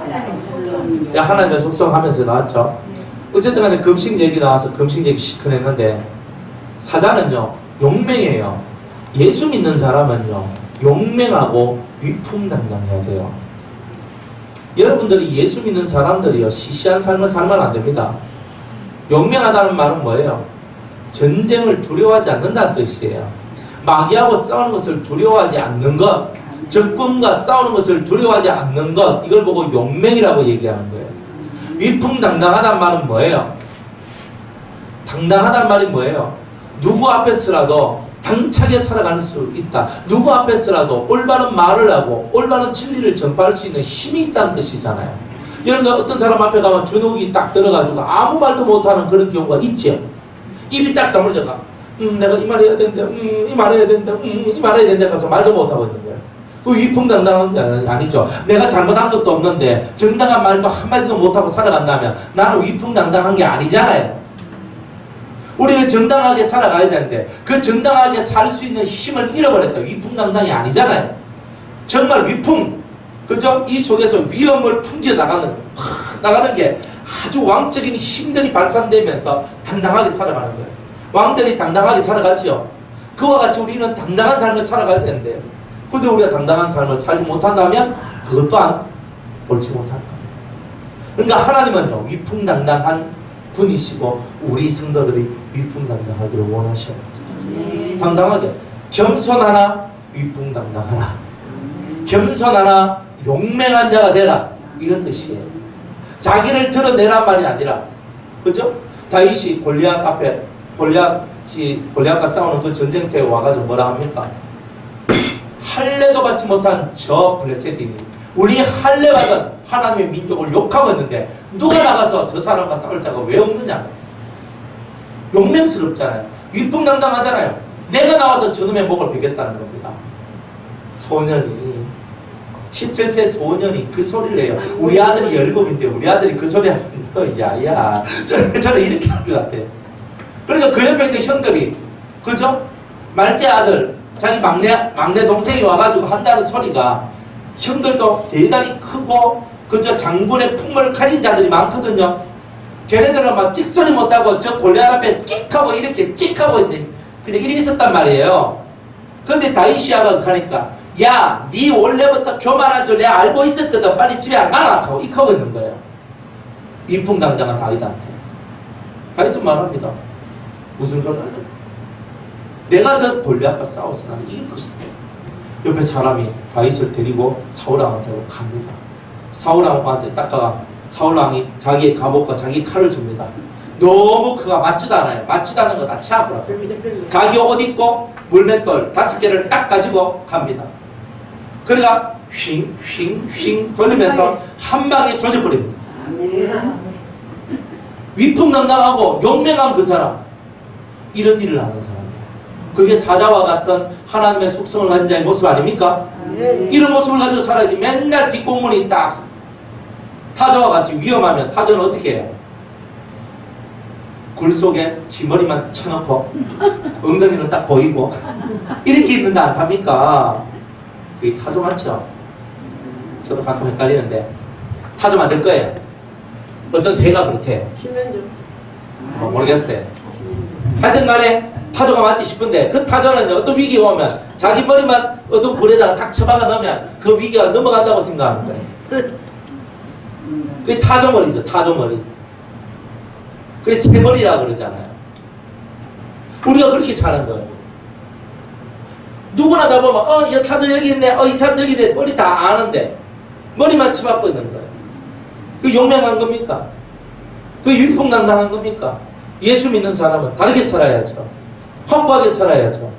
하나님의 속성 하면서 나왔죠. 어쨌든 간에 금식 얘기 나와서 금식 얘기 시큰했는데 사자는요 용맹이에요. 예수 믿는 사람은요 용맹하고 위풍당당해야 돼요. 여러분들이 예수 믿는 사람들이요 시시한 삶을 살면 안 됩니다. 용맹하다는 말은 뭐예요? 전쟁을 두려워하지 않는다는 뜻이에요. 마귀하고 싸우는 것을 두려워하지 않는 것, 적군과 싸우는 것을 두려워하지 않는 것, 이걸 보고 용맹이라고 얘기하는 거예요. 위풍당당하다는 말은 뭐예요? 당당하다는 말이 뭐예요? 누구 앞에서라도 당차게 살아갈 수 있다. 누구 앞에서라도 올바른 말을 하고 올바른 진리를 전파할 수 있는 힘이 있다는 뜻이잖아요. 여러분 어떤 사람 앞에 가면 주눅이 딱 들어가지고 아무 말도 못하는 그런 경우가 있죠. 입이 딱 다물어져가 내가 이 말 해야 되는데 이 말 해야 되는데 이 말 해야 되는데 가서 말도 못하고 있는 거예요. 그 위풍당당한 게 아니죠. 내가 잘못한 것도 없는데 정당한 말도 한마디도 못하고 살아간다면 나는 위풍당당한 게 아니잖아요. 우리는 정당하게 살아가야 되는데 그 정당하게 살 수 있는 힘을 잃어버렸다. 위풍당당이 아니잖아요. 정말 위풍, 그죠? 이 속에서 위험을 풍겨 나가는 게 아주 왕적인 힘들이 발산되면서 당당하게 살아가는 거예요. 왕들이 당당하게 살아가지요. 그와 같이 우리는 당당한 삶을 살아가야 되는데 근데 우리가 당당한 삶을 살지 못한다면 그것 또한 옳지 못한다. 그러니까 하나님은요 위풍당당한 분이시고 우리 성도들이 위풍당당하기를 원하셔요. 당당하게 겸손하나 위풍당당하라. 겸손하나 용맹한 자가 되라. 이런 뜻이에요. 자기를 드러내란 말이 아니라 그죠? 다윗이 골리앗 앞에 골리앗과 싸우는 그 전쟁터에 와가지고 뭐라 합니까? 할례도 받지 못한 저 블레셋이니 우리 할례 받은 하나님의 민족을 욕하고 있는데 누가 나가서 저 사람과 싸울 자가 왜 없느냐? 용맹스럽잖아요. 위풍당당하잖아요. 내가 나와서 저놈의 목을 베겠다는 겁니다. 소년이 17세 소년이 그 소리를 해요. 우리 아들이 17인데 우리 아들이 그 소리 하면 야야 저는 이렇게 할 것 같아요. 그러니까 그 옆에 있는 형들이 그죠? 말째 아들 자기 막내 동생이 와가지고 한다는 소리가 형들도 대단히 크고 그저 장군의 풍물을 가진 자들이 많거든요. 걔네들은 막 찍소리 못하고 저 골리앗 앞에 끽하고 이렇게 찍하고 있는데 그냥 이렇게 있었단 말이에요. 근데 다윗이야가 가니까 야, 니 원래부터 교만한 줄 내가 알고 있었거든. 빨리 집에 안 가라 하고 이카고 있는 거예요. 위풍당당한 다윗한테. 다윗은 말합니다. 무슨 소리 하냐? 내가 저 골리앗과 싸워서 나는 이길 것이다. 옆에 사람이 다윗을 데리고 사울왕한테로 갑니다. 사울왕한테 딱 사울왕이 자기의 갑옷과 자기 칼을 줍니다. 너무 그가 맞지도 않아요. 맞지도 않는 거 다 치아보라고. 자기 옷 입고 물맷돌 5개를 딱 가지고 갑니다. 그러니까 휙 돌리면서 한 방에 조져버립니다. 위풍당당하고 용맹한 그 사람, 이런 일을 하는 사람이에요. 그게 사자와 같은 하나님의 속성을 가진 자의 모습 아닙니까? 이런 모습을 가지고 살아야지. 맨날 뒷공문이 딱 타조와 같이 위험하면 타조는 어떻게 해요? 굴 속에 지머리만 쳐놓고 엉덩이는 딱 보이고 이렇게 있는데 안탑니까? 그게 타조 맞죠? 저도 가끔 헷갈리는데 타조 맞을 거예요. 어떤 새가 그렇대요. 치면조. 모르겠어요. 하여튼 간에 타조가 맞지 싶은데 그 타조는 어떤 위기가 오면 자기 머리만 어떤 굴에다가 탁 쳐박아 넣으면 그 위기가 넘어간다고 생각하는 거예요. 그게 타조머리죠. 타조머리. 그게 새머리라고 그러잖아요. 우리가 그렇게 사는 거예요. 누구나 다 보면 이 타조 여기 있네, 이 사람 여기 있네, 머리 다 아는데 머리만 쳐박고 있는 거예요. 그 용맹한 겁니까? 그 율풍당당한 겁니까? 예수 믿는 사람은 다르게 살아야죠. 확고하게 살아야죠.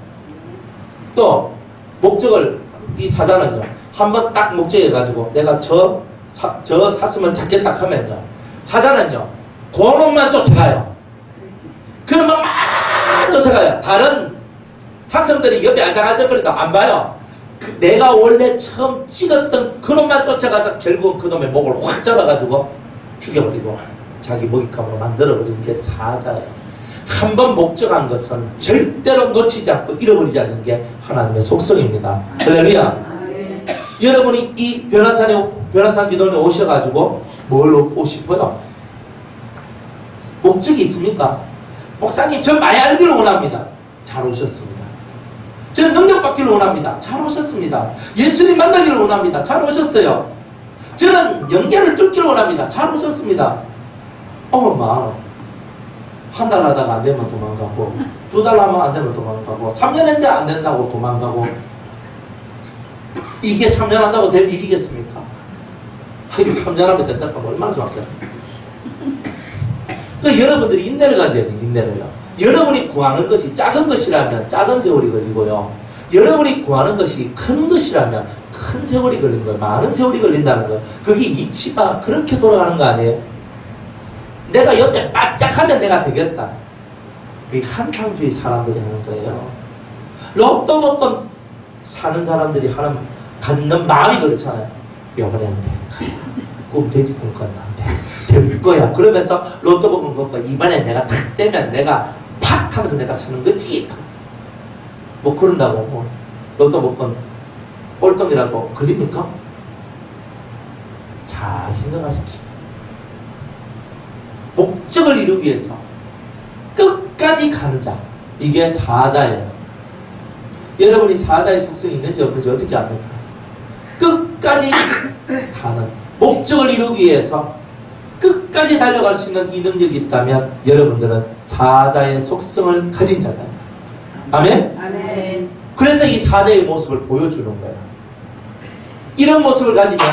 또 목적을, 이 사자는요, 한번 딱 목적해가지고 내가 저 사슴을 찾겠다 하면요, 사자는요 그 놈만 쫓아가요. 그러면 막 쫓아가요. 다른 사슴들이 옆에 알짝알짝거리도 안 봐요. 내가 원래 처음 찍었던 그 놈만 쫓아가서 결국 그 놈의 목을 확 잡아가지고 죽여버리고 자기 먹잇감으로 만들어버리는 게 사자예요. 한번 목적한 것은 절대로 놓치지 않고 잃어버리지 않는 게 하나님의 속성입니다. 할렐루야. 여러분이 이 변화산 기도원에 오셔가지고 뭘 얻고 싶어요? 목적이 있습니까? 목사님, 저 많이 알기를 원합니다. 잘 오셨습니다. 저는 능력 받기를 원합니다. 잘 오셨습니다. 예수님 만나기를 원합니다. 잘 오셨어요. 저는 연계를 뚫기를 원합니다. 잘 오셨습니다. 많아. 한 달 하다가 안 되면 도망가고, 2달 하면 안 되면 도망가고, 3년 했는데 안 된다고 도망가고. 이게 3년 한다고 될 일이겠습니까? 이거 3년 하면 된다 하면 얼마나 좋았겠나. 그러니까 여러분들이 인내를 가져야 돼요. 인내를요. 여러분이 구하는 것이 작은 것이라면 작은 세월이 걸리고요, 여러분이 구하는 것이 큰 것이라면 큰 세월이 걸리는 거예요. 많은 세월이 걸린다는 거예요. 그게 이치가 그렇게 돌아가는 거 아니에요? 내가 여태 바짝하면 내가 되겠다. 그게 한탕주의 사람들이 하는 거예요. 로또 먹고 사는 사람들이 갖는 마음이 그렇잖아요. 이번에 안 돼. 꿈 돼지 꿈꿔는 안 돼. 될 거야. 그러면서 로또 먹은 것과 이번에 내가 탁 떼면 내가 팍 하면서 내가 사는 거지. 뭐 그런다고 뭐 로또 먹건 꼴등이라도 걸립니까? 잘 생각하십시오. 목적을 이루기 위해서 끝까지 가는 자, 이게 사자예요. 여러분이 사자의 속성이 있는지 없는지 어떻게 압니까? 끝까지 가는, 목적을 이루기 위해서 끝까지 달려갈 수 있는 이 능력이 있다면 여러분들은 사자의 속성을 가진 자다. 아멘? 아멘. 그래서 이 사자의 모습을 보여주는 거예요. 이런 모습을 가지면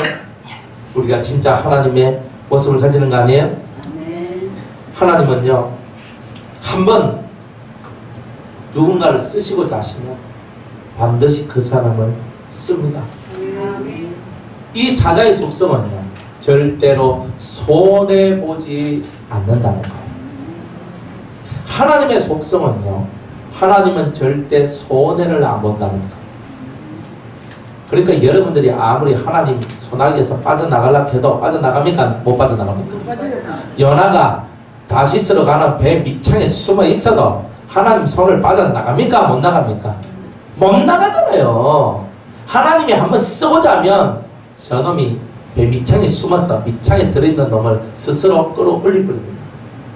우리가 진짜 하나님의 모습을 가지는 거 아니에요? 아멘. 하나님은요, 한번 누군가를 쓰시고자 하시면 반드시 그 사람을 씁니다. 아멘. 이 사자의 속성은요, 절대로 손해보지 않는다는 거예요. 하나님의 속성은요, 하나님은 절대 손해를 안 본다는 거예요. 그러니까 여러분들이 아무리 하나님 소나기에서 빠져나가려고 해도 빠져나갑니까? 못 빠져나갑니까? 연하가 다시스로 가는 배 밑창에 숨어 있어도 하나님 손을 빠져나갑니까? 못 나갑니까? 못 나가잖아요. 하나님이 한번 쓰고자면 저놈이 배 밑창에 숨어서 밑창에 들어있는 놈을 스스로 끌어올릴 겁니다.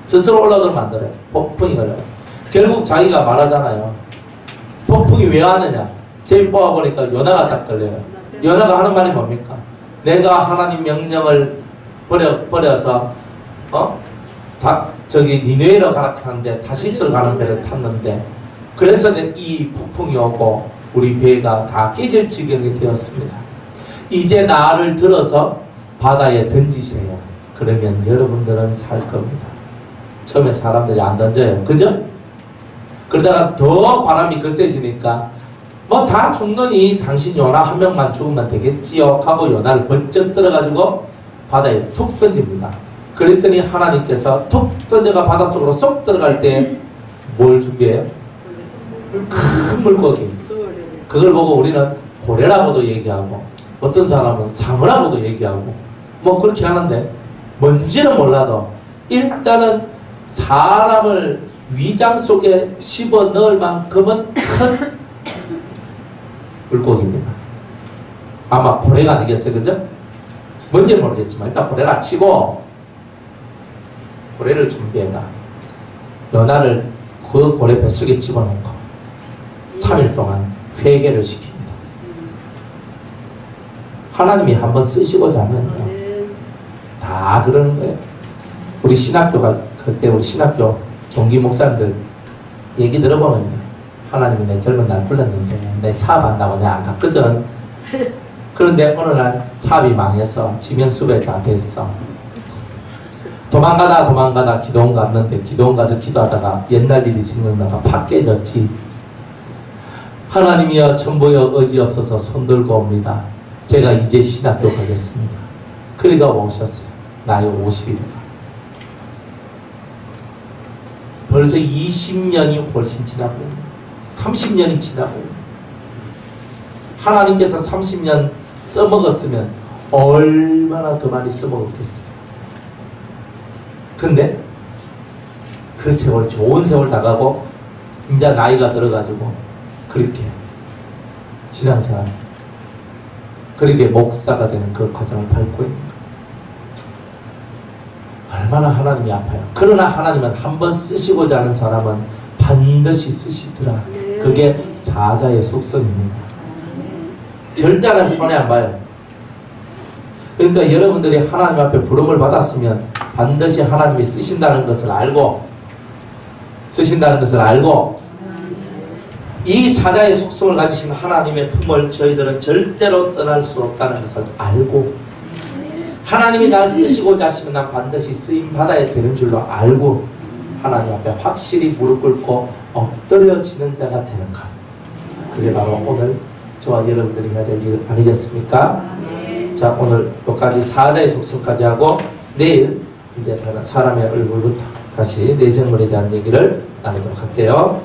스스로 올라오도록 만들어요. 폭풍이 걸려서. 결국 자기가 말하잖아요. 폭풍이 왜 왔느냐? 제일 뽑아보니까 연하가 딱 걸려요. 연하가 하는 말이 뭡니까? 내가 하나님 명령을 버려서 니네웨로 가라 하는데 다시스로 가는 배를 탔는데, 그래서 이 폭풍이 오고 우리 배가 다 깨질 지경이 되었습니다. 이제 나를 들어서 바다에 던지세요. 그러면 여러분들은 살 겁니다. 처음에 사람들이 안 던져요. 그죠? 그러다가 더 바람이 거세지니까 뭐 다 죽느니 당신 요나 한 명만 죽으면 되겠지요 하고 요나를 번쩍 들어가지고 바다에 툭 던집니다. 그랬더니 하나님께서 툭 던져가 바닷속으로 쏙 들어갈 때 뭘 준비해요? 큰 물고기. 그걸 보고 우리는 고래라고도 얘기하고, 어떤 사람은 상어라고도 얘기하고 뭐 그렇게 하는데, 뭔지는 몰라도 일단은 사람을 위장 속에 집어 넣을 만큼은 큰 물고기입니다. 아마 고래가 아니겠어요, 그죠? 뭔지 모르겠지만 일단 고래가 치고 고래를 준비해가 연하를 그 고래 뱃속에 집어넣고 3일 동안 회개를 시킵니다. 하나님이 한번 쓰시고자 하면요 아멘. 다 그러는 거예요. 우리 신학교가 그때 우리 신학교 종기 목사님들 얘기 들어보면요 하나님이 내 젊은 날 불렀는데 내 사업한다고 내가 안 갔거든. 그런데 어느 날 사업이 망해서 지명수배자 됐어. 도망가다 기도원 갔는데 기도원 가서 기도하다가 옛날 일이 생각나가 팍 깨졌지. 하나님이여 전부여 의지 없어서 손들고 옵니다. 제가 이제 신학교 가겠습니다. 그리가 오셨어요. 나이 50이다. 벌써 20년이 훨씬 지나고 30년이 지나고 하나님께서 30년 써먹었으면 얼마나 더 많이 써먹었겠어요. 근데 그 세월 좋은 세월 나가고 이제 나이가 들어가지고 그렇게 신앙생활 그렇게 목사가 되는 그 과정을 밟고 있는 거예요. 얼마나 하나님이 아파요. 그러나 하나님은 한번 쓰시고자 하는 사람은 반드시 쓰시더라. 그게 사자의 속성입니다. 절대 하나님 손해 안 봐요. 그러니까 여러분들이 하나님 앞에 부름을 받았으면 반드시 하나님이 쓰신다는 것을 알고 이 사자의 속성을 가지신 하나님의 품을 저희들은 절대로 떠날 수 없다는 것을 알고 하나님이 날 쓰시고자 하시면 난 반드시 쓰임받아야 되는 줄로 알고 하나님 앞에 확실히 무릎 꿇고 엎드려지는 자가 되는 것. 그게 바로 오늘 저와 여러분들이 해야 될 일 아니겠습니까? 자, 오늘 여기까지 사자의 속성까지 하고 내일 이제 사람의 얼굴부터 다시 내생물에 대한 얘기를 나누도록 할게요.